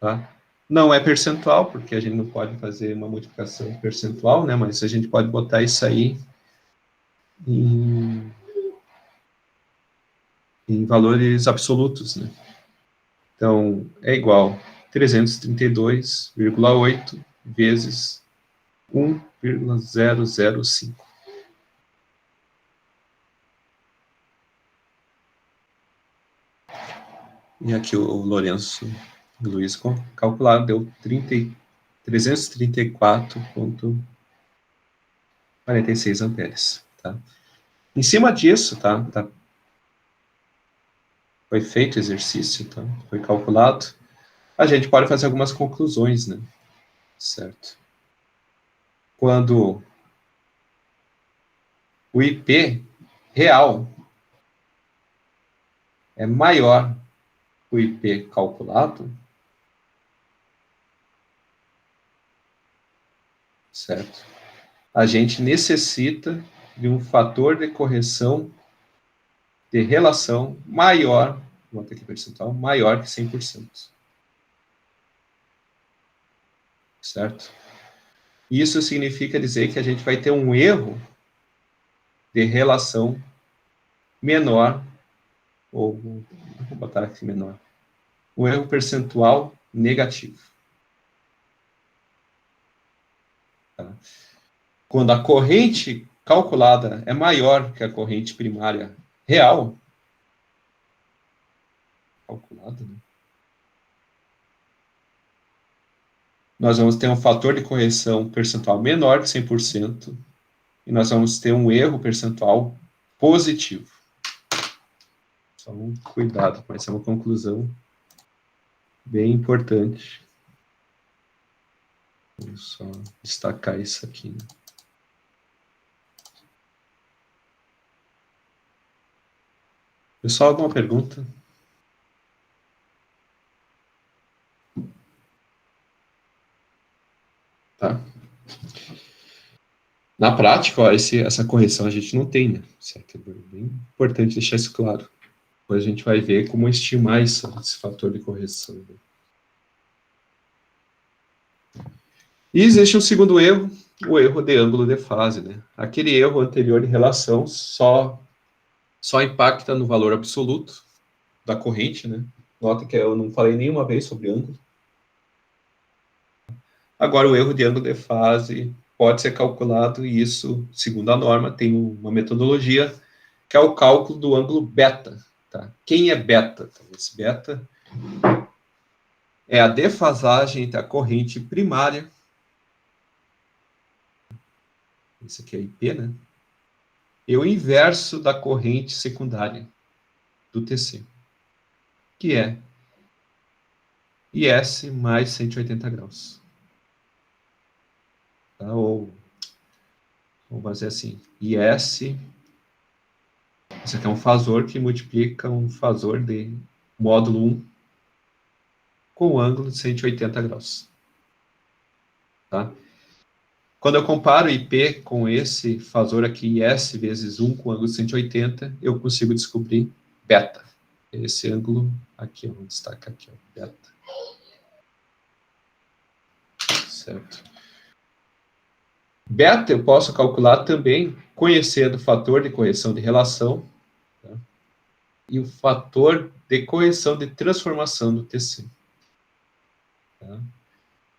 tá? Não é percentual, porque a gente não pode fazer uma multiplicação percentual, né? Mas a gente pode botar isso aí em em valores absolutos, né? Então, é igual 332,8 vezes 1,005. E aqui o Lourenço e o Luiz calcularam, deu 334,46 amperes. Tá? Em cima disso, tá? Foi feito o exercício, tá? Foi calculado. A gente pode fazer algumas conclusões, né? Certo? Quando o IP real é maior que o IP calculado, certo? A gente necessita de um fator de correção de relação maior, vou ter aqui percentual, maior que 100%. Certo? Isso significa dizer que a gente vai ter um erro de relação menor, ou vou botar aqui menor, um erro percentual negativo. Tá? Quando a corrente calculada é maior que a corrente primária real, calculada, né? Nós vamos ter um fator de correção percentual menor que 100%, e nós vamos ter um erro percentual positivo. Só um cuidado, mas é uma conclusão bem importante. Vou só destacar isso aqui. Né? Pessoal, alguma pergunta? Tá? Na prática, ó, essa correção a gente não tem, né? Certo? É bem importante deixar isso claro. Depois a gente vai ver como estimar esse fator de correção. Né? E existe um segundo erro, o erro de ângulo de fase. Né? Aquele erro anterior de relação só impacta no valor absoluto da corrente. Né? Nota que eu não falei nenhuma vez sobre ângulo. Agora, o erro de ângulo de fase pode ser calculado, e isso, segundo a norma, tem uma metodologia, que é o cálculo do ângulo beta. Tá? Quem é beta? Esse beta é a defasagem entre a corrente primária, esse aqui é IP, né? E o inverso da corrente secundária do TC, que é IS mais 180 graus. Tá? Ou, vamos fazer assim, IS, isso aqui é um fasor que multiplica um fasor de módulo 1 com um ângulo de 180 graus. Tá? Quando eu comparo IP com esse fasor aqui, IS vezes 1 com ângulo de 180, eu consigo descobrir beta. Esse ângulo aqui, vamos destacar aqui, ó, beta. Certo? Beta eu posso calcular também conhecendo o fator de correção de relação, tá? E o fator de correção de transformação do TC. Tá?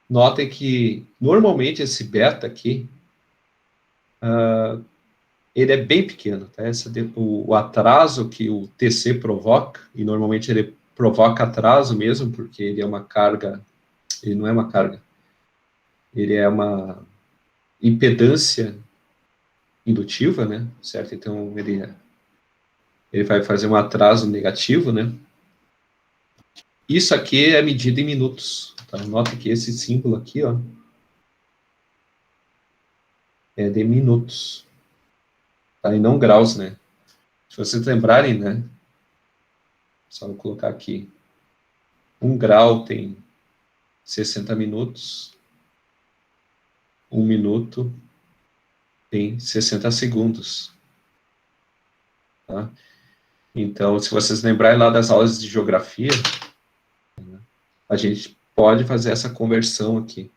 Notem que, normalmente, esse beta aqui, ele é bem pequeno. Tá? O atraso que o TC provoca, e normalmente ele provoca atraso mesmo, porque ele é uma carga, ele não é uma carga, ele é uma impedância indutiva, né? Certo? Então, ele vai fazer um atraso negativo, né? Isso aqui é medido em minutos. Tá? Nota que esse símbolo aqui, ó, é de minutos. Tá? E não graus, né? Se vocês lembrarem, né? Só vou colocar aqui. 1 grau tem 60 minutos. 1 minuto tem 60 segundos. Tá? Então, se vocês lembrarem lá das aulas de geografia, a gente pode fazer essa conversão aqui.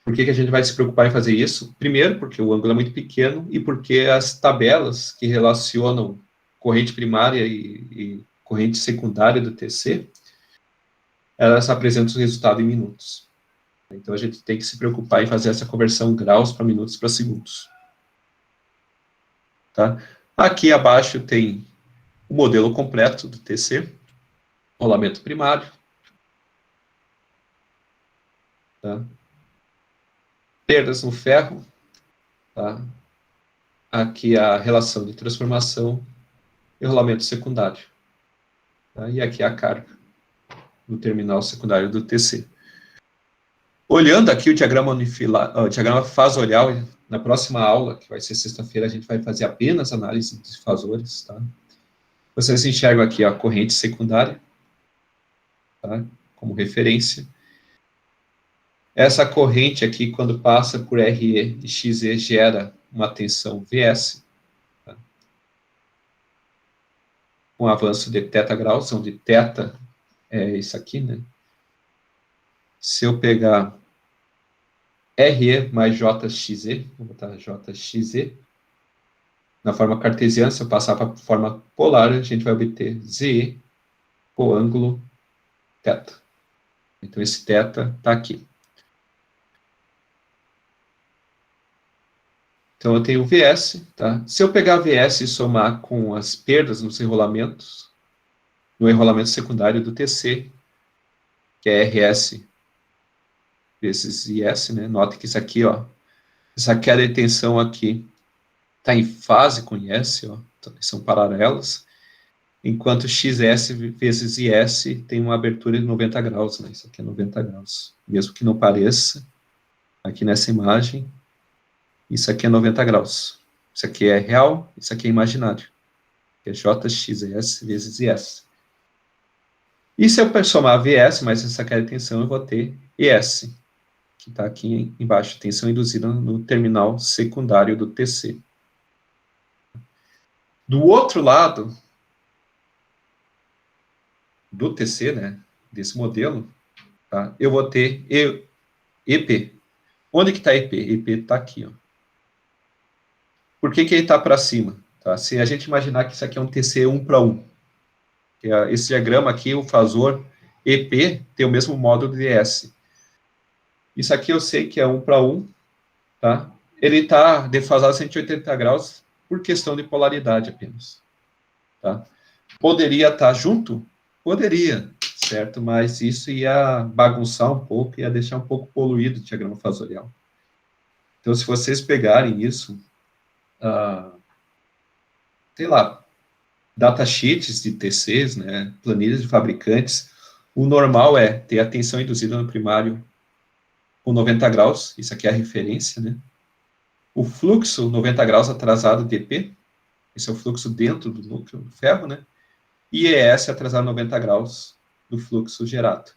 Por que a gente vai se preocupar em fazer isso? Primeiro, porque o ângulo é muito pequeno, e porque as tabelas que relacionam corrente primária e corrente secundária do TC, elas apresentam o resultado em minutos. Então, a gente tem que se preocupar em fazer essa conversão graus para minutos para segundos. Tá? Aqui abaixo tem o modelo completo do TC, rolamento primário. Tá? Perdas no ferro. Tá? Aqui a relação de transformação e rolamento secundário. Tá? E aqui a carga no terminal secundário do TC. Olhando aqui o diagrama fasorial, na próxima aula, que vai ser sexta-feira, a gente vai fazer apenas análise de fasores. Tá? Vocês enxergam aqui a corrente secundária, tá? Como referência. Essa corrente aqui, quando passa por RE e XE, gera uma tensão VS, tá? Com avanço de θ graus, onde θ é isso aqui, né? Se eu pegar RE mais JXE, vou botar JXE, na forma cartesiana, se eu passar para a forma polar, a gente vai obter ZE com ângulo θ. Então, esse θ está aqui. Então, eu tenho VS, tá? Se eu pegar VS e somar com as perdas nos enrolamentos, no enrolamento secundário do TC, que é RS vezes IS, né? Nota que isso aqui, ó, essa queda de tensão aqui está em fase com IS, ó, são paralelas, enquanto XS vezes IS tem uma abertura de 90 graus, né? Isso aqui é 90 graus. Mesmo que não pareça, aqui nessa imagem, isso aqui é 90 graus. Isso aqui é real, isso aqui é imaginário. Que é JXS vezes IS. E se eu somar VS mais essa queda de tensão, eu vou ter ES, que está aqui embaixo, tensão induzida no terminal secundário do TC. Do outro lado do TC, né, desse modelo, tá, eu vou ter EP. Onde que está EP? EP está aqui, ó. Por que ele está para cima? Tá? Se a gente imaginar que isso aqui é um TC 1 para 1, que é esse diagrama aqui, o fasor EP tem o mesmo módulo de S. Isso aqui eu sei que é 1 para 1, tá? Ele está defasado 180 graus por questão de polaridade apenas. Tá? Poderia estar junto? Poderia, certo? Mas isso ia bagunçar um pouco, ia deixar um pouco poluído o diagrama fasorial. Então, se vocês pegarem isso, sei lá, datasheets de TCs, né, planilhas de fabricantes, o normal é ter a tensão induzida no primário com 90 graus, isso aqui é a referência, né? O fluxo 90 graus atrasado de EP, esse é o fluxo dentro do núcleo do ferro, né? E ES atrasado 90 graus do fluxo gerado.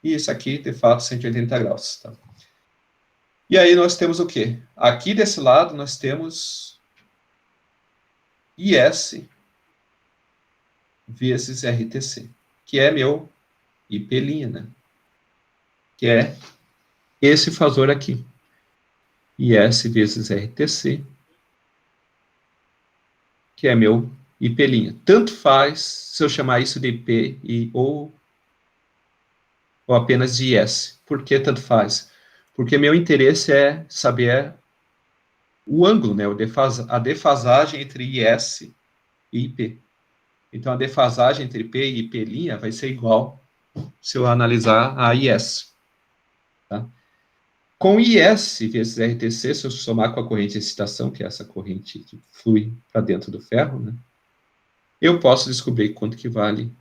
E isso aqui, de fato, 180 graus, tá? E aí nós temos o quê? Aqui desse lado nós temos IS vezes RTC, que é meu IP', né? Que é esse fasor aqui. IS vezes RTC, que é meu IP'. Tanto faz se eu chamar isso de IP ou apenas de IS. Por que tanto faz? Porque meu interesse é saber o ângulo, né? A defasagem entre IS e IP. Então, a defasagem entre IP e IP' vai ser igual se eu analisar a IS. Tá? Com IS vezes RTC, se eu somar com a corrente de excitação, que é essa corrente que flui para dentro do ferro, né? Eu posso descobrir quanto que vale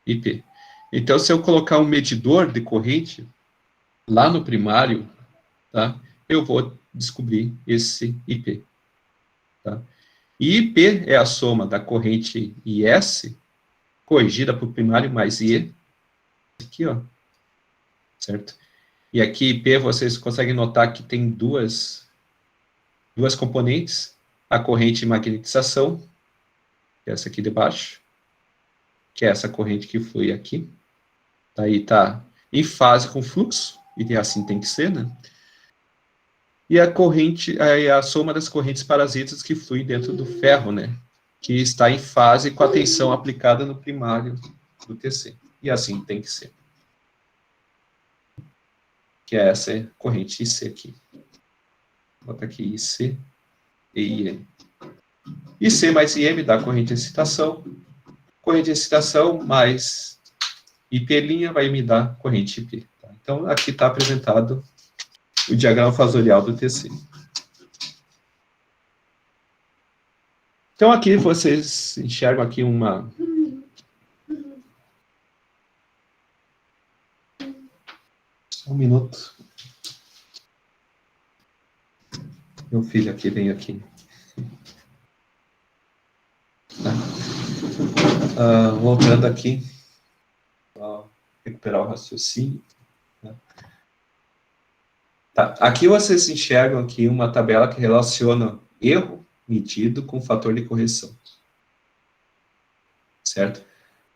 IP. Então, se eu colocar um medidor de corrente lá no primário, tá? Eu vou descobrir esse IP. Tá? E IP é a soma da corrente IS, corrigida por primário, mais IE, aqui, ó, certo? E aqui IP, vocês conseguem notar que tem duas componentes, a corrente de magnetização, que é essa aqui de baixo, que é essa corrente que flui aqui, aí tá em fase com o fluxo, e assim tem que ser, né? E a corrente, a soma das correntes parasitas que fluem dentro do ferro, né? que está em fase com a tensão aplicada no primário do TC. E assim tem que ser. Que é essa corrente IC aqui. Vou botar aqui IC e IE. IC mais IE me dá corrente de excitação. Corrente de excitação mais IP' vai me dar corrente IP. Tá? Então, aqui está apresentado o diagrama fasorial do TC. Então, aqui vocês enxergam aqui uma... Só um minuto. Meu filho aqui, vem aqui. Tá. Voltando aqui. Recuperar o raciocínio. Tá. Aqui vocês enxergam aqui uma tabela que relaciona erro medido com fator de correção. Certo?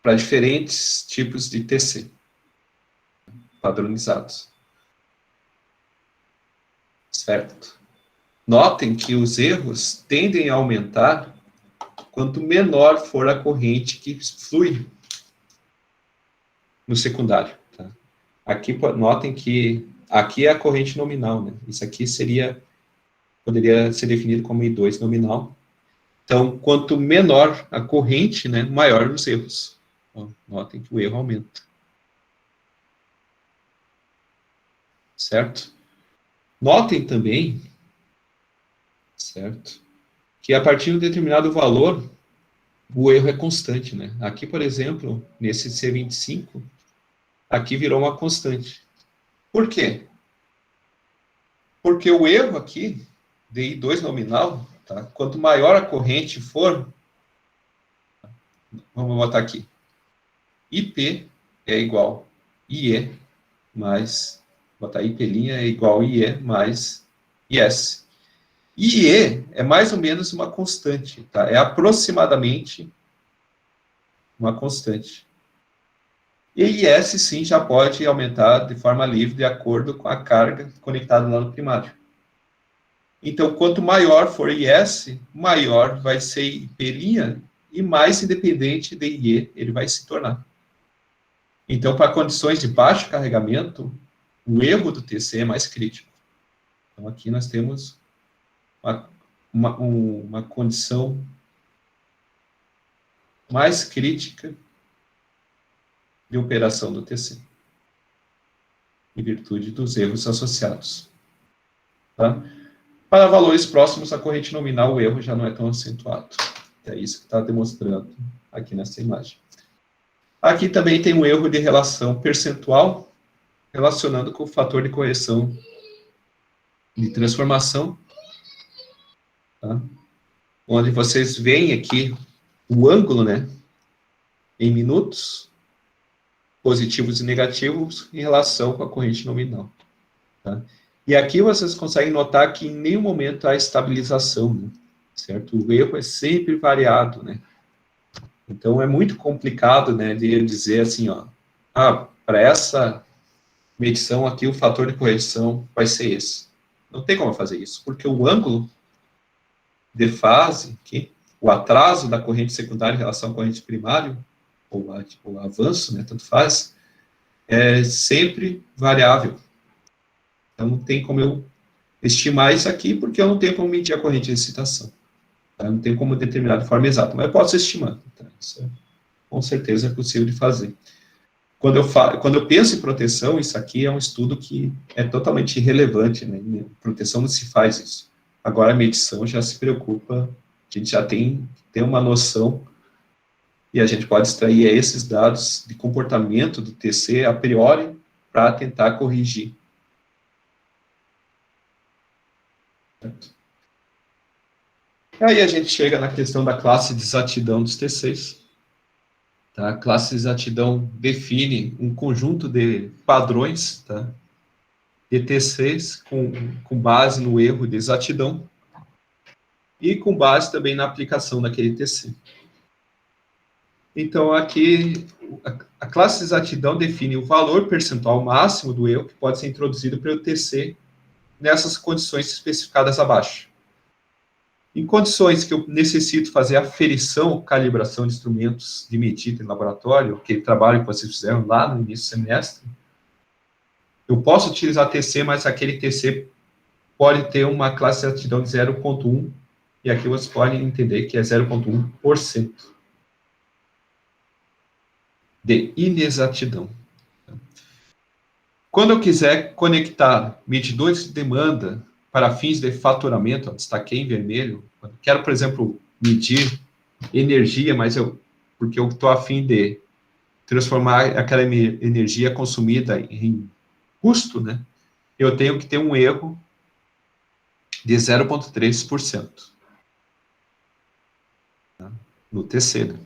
Para diferentes tipos de TC. Padronizados. Certo? Notem que os erros tendem a aumentar quanto menor for a corrente que flui no secundário. Tá? Aqui, notem que aqui é a corrente nominal, né? Isso aqui poderia ser definido como I2 nominal. Então, quanto menor a corrente, né, maior os erros. Então, notem que o erro aumenta. Certo? Notem também, certo, que a partir de um determinado valor, o erro é constante, né? Aqui, por exemplo, nesse C25, aqui virou uma constante. Por quê? Porque o erro aqui, de I2 nominal, tá? Quanto maior a corrente for, vamos botar aqui, IP é igual IE mais, botar IP' é igual IE mais IS. IE é mais ou menos uma constante, tá? É aproximadamente uma constante. E IS, sim, já pode aumentar de forma livre de acordo com a carga conectada lá no primário. Então, quanto maior for IS, maior vai ser IP' e mais independente de IE ele vai se tornar. Então, para condições de baixo carregamento, o erro do TC é mais crítico. Então, aqui nós temos uma condição mais crítica de operação do TC, em virtude dos erros associados. Tá? Para valores próximos à corrente nominal, o erro já não é tão acentuado. É isso que está demonstrando aqui nessa imagem. Aqui também tem um erro de relação percentual, relacionando com o fator de correção de transformação, tá? Onde vocês veem aqui o ângulo, né, em minutos, positivos e negativos, em relação com a corrente nominal. Tá? E aqui vocês conseguem notar que em nenhum momento há estabilização, né? Certo? O erro é sempre variado, né? Então é muito complicado, né, de dizer assim, ó, para essa medição aqui o fator de correção vai ser esse. Não tem como fazer isso, porque o ângulo de fase, aqui, o atraso da corrente secundária em relação à corrente primária, ou o avanço, né, tanto faz, é sempre variável. Então, não tem como eu estimar isso aqui, porque eu não tenho como medir a corrente de excitação. Tá? Eu não tenho como determinar de forma exata, mas eu posso estimar. Tá? Isso com certeza é possível de fazer. Quando eu penso em proteção, isso aqui é um estudo que é totalmente irrelevante, né? Em proteção não se faz isso. Agora, a medição já se preocupa, a gente já tem uma noção, e a gente pode extrair esses dados de comportamento do TC a priori para tentar corrigir. Certo? Aí a gente chega na questão da classe de exatidão dos TCs. Tá? A classe de exatidão define um conjunto de padrões, tá, de TCs com base no erro de exatidão e com base também na aplicação daquele TC. Então, aqui, a classe de exatidão define o valor percentual máximo do erro que pode ser introduzido pelo TC nessas condições especificadas abaixo. Em condições que eu necessito fazer aferição, calibração de instrumentos de medida em laboratório, aquele trabalho que vocês fizeram lá no início do semestre, eu posso utilizar TC, mas aquele TC pode ter uma classe de exatidão de 0,1, e aqui vocês podem entender que é 0,1% de inexatidão. Quando eu quiser conectar medidores de demanda para fins de faturamento, ó, destaquei em vermelho, quero, por exemplo, medir energia, mas porque eu estou a fim de transformar aquela energia consumida em custo, né? Eu tenho que ter um erro de 0,3%, tá? No TC, né?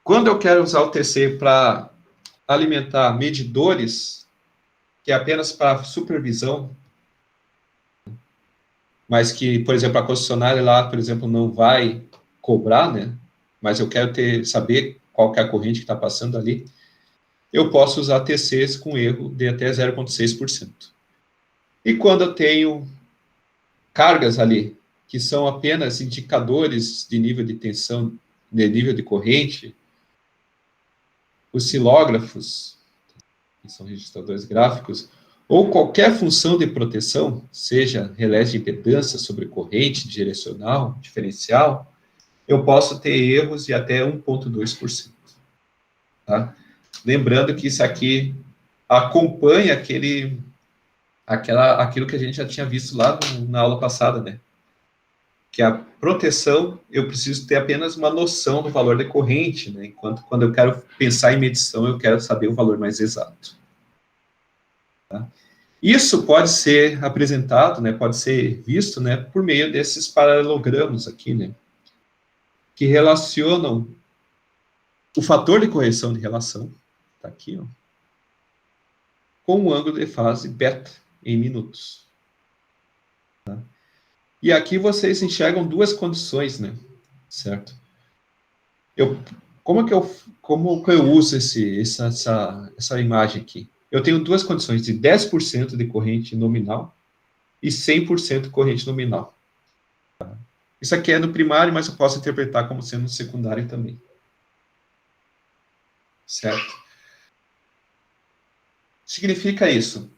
Quando eu quero usar o TC para alimentar medidores, que é apenas para supervisão, mas que, por exemplo, a concessionária lá, por exemplo, não vai cobrar, né? Mas eu quero saber qual que é a corrente que está passando ali, eu posso usar TCs com erro de até 0,6%. E quando eu tenho cargas ali, que são apenas indicadores de nível de tensão, de nível de corrente, oscilógrafos, que são registradores gráficos, ou qualquer função de proteção, seja relé de impedância sobre corrente, direcional, diferencial, eu posso ter erros de até 1,2%. Tá? Lembrando que isso aqui acompanha aquilo que a gente já tinha visto lá na aula passada, né? Que a proteção, eu preciso ter apenas uma noção do valor da corrente, né? Enquanto quando eu quero pensar em medição, eu quero saber o valor mais exato. Tá? Isso pode ser apresentado, né, pode ser visto, né, por meio desses paralelogramos aqui, né, que relacionam o fator de correção de relação, tá aqui, ó, com o ângulo de fase beta em minutos. Tá? E aqui vocês enxergam duas condições, né, certo? Como que eu uso essa imagem aqui? Eu tenho duas condições, de 10% de corrente nominal e 100% de corrente nominal. Tá? Isso aqui é no primário, mas eu posso interpretar como sendo no secundário também. Certo? Significa isso.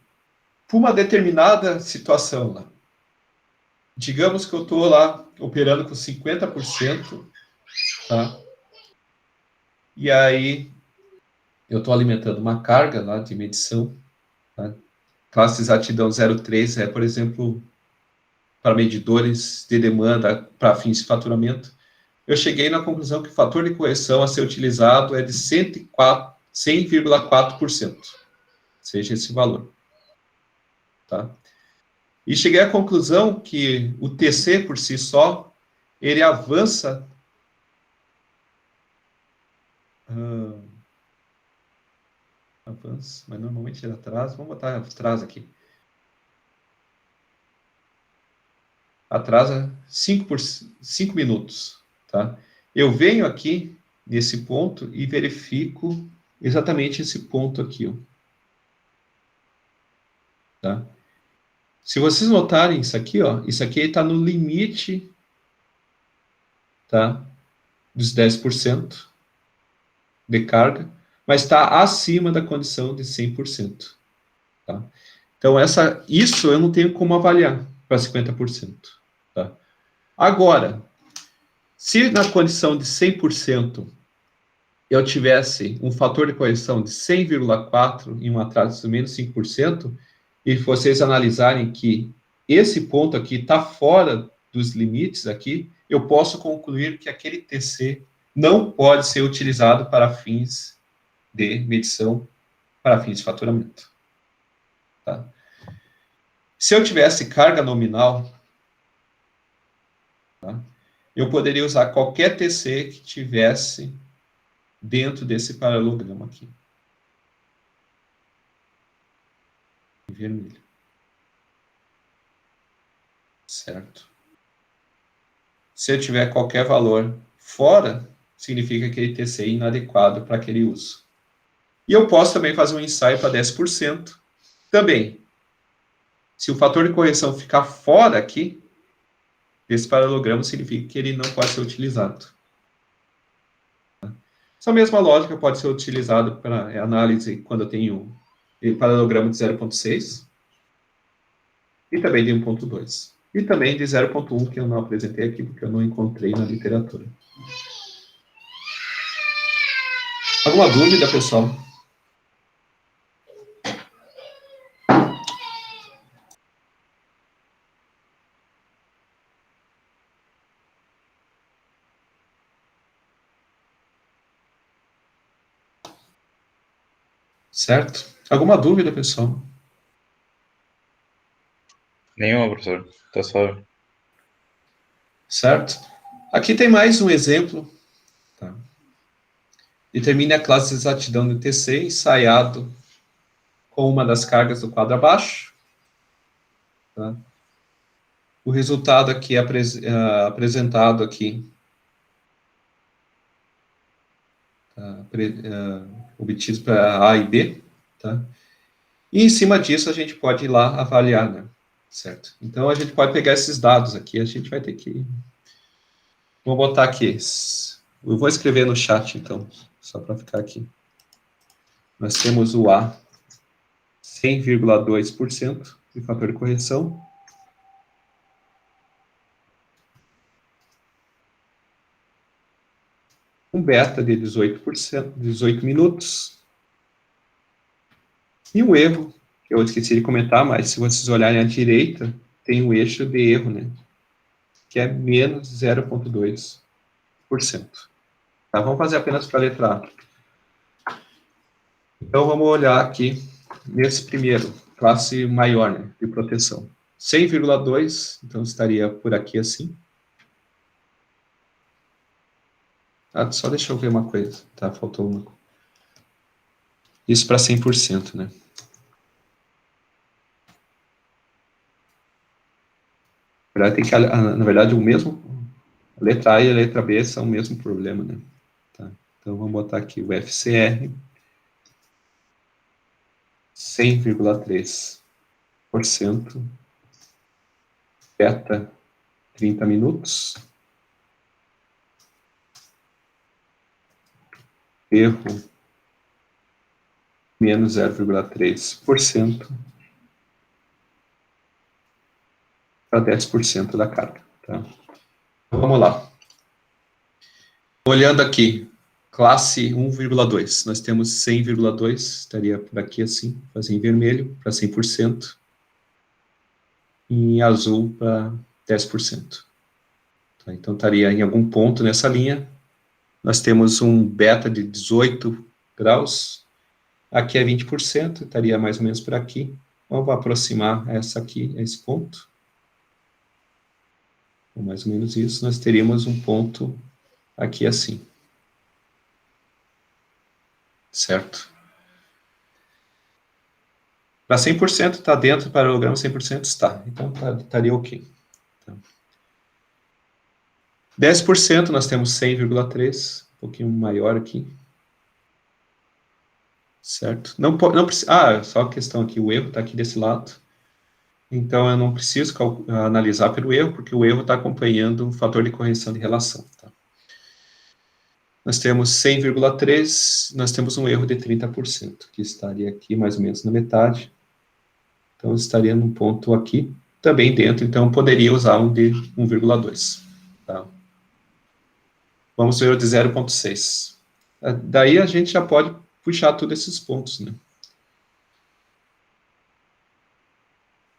Por uma determinada situação lá, digamos que eu estou lá operando com 50%, tá? E aí eu estou alimentando uma carga lá de medição, tá? Classe de exatidão 0,3 é, por exemplo, para medidores de demanda para fins de faturamento. Eu cheguei na conclusão que o fator de correção a ser utilizado é de 100,4%, seja esse valor. Tá? E cheguei à conclusão que o TC por si só, ele avança mas normalmente ele atrasa. Vamos botar atrás aqui. Atrasa 5 minutos. Tá? Eu venho aqui nesse ponto e verifico exatamente esse ponto aqui. Ó. Tá? Se vocês notarem isso aqui está no limite, tá, dos 10% de carga, mas está acima da condição de 100%. Tá? Então, isso eu não tenho como avaliar para 50%. Tá? Agora, se na condição de 100% eu tivesse um fator de correção de 100,4 e um atraso de menos 5%, e vocês analisarem que esse ponto aqui está fora dos limites aqui, eu posso concluir que aquele TC não pode ser utilizado para fins de medição, para fins de faturamento. Tá? Se eu tivesse carga nominal, tá, eu poderia usar qualquer TC que tivesse dentro desse paralelogramo aqui. Em vermelho. Certo? Se eu tiver qualquer valor fora, significa que aquele TC é inadequado para aquele uso. E eu posso também fazer um ensaio para 10%. Também, se o fator de correção ficar fora aqui, Esse paralelogramo significa que ele não pode ser utilizado. Essa mesma lógica pode ser utilizada para análise quando eu tenho paralelogramo de 0,6 e também de 1,2. E também de 0,1, que eu não apresentei aqui, porque eu não encontrei na literatura. Alguma dúvida, pessoal? Certo? Alguma dúvida, pessoal? Nenhuma, professor. Tá suave. Certo? Aqui tem mais um exemplo. Tá? Determine a classe de exatidão do TC ensaiado com uma das cargas do quadro abaixo. Tá? O resultado aqui é apresentado aqui, tá? Obtido para A e B. Tá? E em cima disso a gente pode ir lá avaliar, né? Certo? Então a gente pode pegar esses dados aqui, a gente vai ter que... Vou botar aqui. Eu vou escrever no chat, então, só para ficar aqui. Nós temos o A, 100,2% de fator de correção. Um beta de 18%, 18 minutos. E um erro, que eu esqueci de comentar, mas se vocês olharem à direita, tem um eixo de erro, né? Que é menos 0,2%. Tá, vamos fazer apenas para a letra A. Então, vamos olhar aqui nesse primeiro, classe maior, né, de proteção. 100,2, então estaria por aqui assim. Ah, só deixa eu ver uma coisa. Tá, faltou uma. Isso para 100%, né? Na verdade, o mesmo... A letra A e a letra B são o mesmo problema, né? Tá, então, vamos botar aqui o FCR. 100,3%. Beta, 30 minutos. Erro, menos 0,3% para 10% da carga. Tá? Então, vamos lá. Olhando aqui, classe 1,2. Nós temos 100,2, estaria por aqui assim, fazer em vermelho para 100%. E em azul para 10%. Tá? Então, estaria em algum ponto nessa linha. Nós temos um beta de 18 graus. Aqui é 20%, estaria mais ou menos por aqui. Vamos aproximar essa aqui, esse ponto. Ou mais ou menos isso. Nós teríamos um ponto aqui assim. Certo? Para 100% está dentro, para o paralelogramo 100% está. Então, estaria ok. Tá. 10% nós temos 100,3, um pouquinho maior aqui. Certo? Não precisa... só a questão aqui, o erro está aqui desse lado. Então, eu não preciso analisar pelo erro, porque o erro está acompanhando o fator de correção de relação. Tá? Nós temos 100,3, nós temos um erro de 30%, que estaria aqui mais ou menos na metade. Então, estaria num ponto aqui, também dentro, então poderia usar um de 1,2. Tá? Vamos ver o de 0,6. Daí a gente já pode puxar todos esses pontos, né?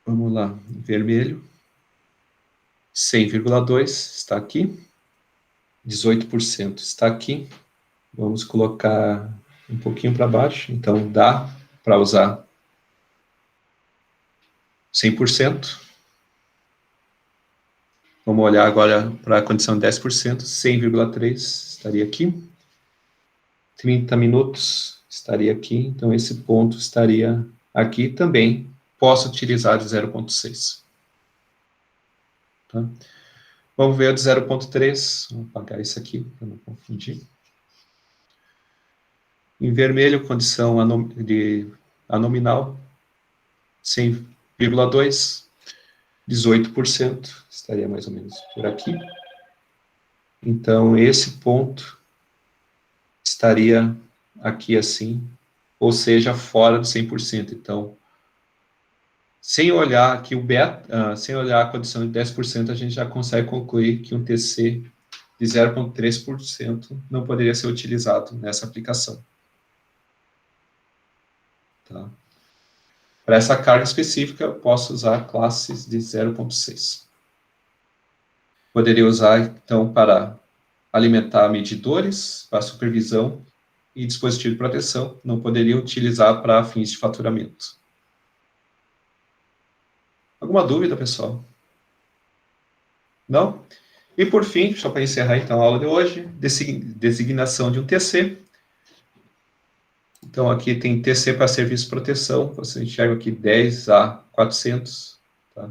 Vamos lá, vermelho. 100,2 está aqui. 18% está aqui. Vamos colocar um pouquinho para baixo. Então, dá para usar 100%. Vamos olhar agora para a condição de 10%. 100,3 estaria aqui. 30 minutos estaria aqui. Então, esse ponto estaria aqui também. Posso utilizar de 0,6. Tá? Vamos ver o de 0,3. Vou apagar isso aqui para não confundir. Em vermelho, condição anominal, 100,2. 18%, estaria mais ou menos por aqui. Então, esse ponto estaria aqui assim, ou seja, fora do 100%. Então, sem olhar aqui o beta, sem olhar a condição de 10%, a gente já consegue concluir que um TC de 0,3% não poderia ser utilizado nessa aplicação. Tá? Para essa carga específica, eu posso usar classes de 0,6. Poderia usar, então, para alimentar medidores, para supervisão e dispositivo de proteção. Não poderia utilizar para fins de faturamento. Alguma dúvida, pessoal? Não? E por fim, só para encerrar então a aula de hoje, designação de um TC. Então aqui tem TC para serviço de proteção, você enxerga aqui 10 a 400. Tá?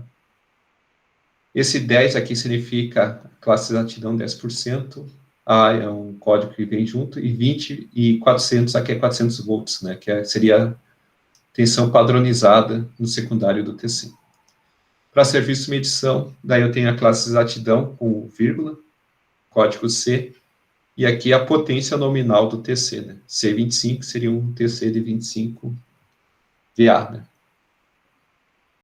Esse 10 aqui significa classe de exatidão 10%, A é um código que vem junto, e 20 e 400, aqui é 400 volts, né, que seria tensão padronizada no secundário do TC. Para serviço de medição, daí eu tenho a classe de exatidão com vírgula, código C, e aqui a potência nominal do TC, né? C25 seria um TC de 25 VA, né?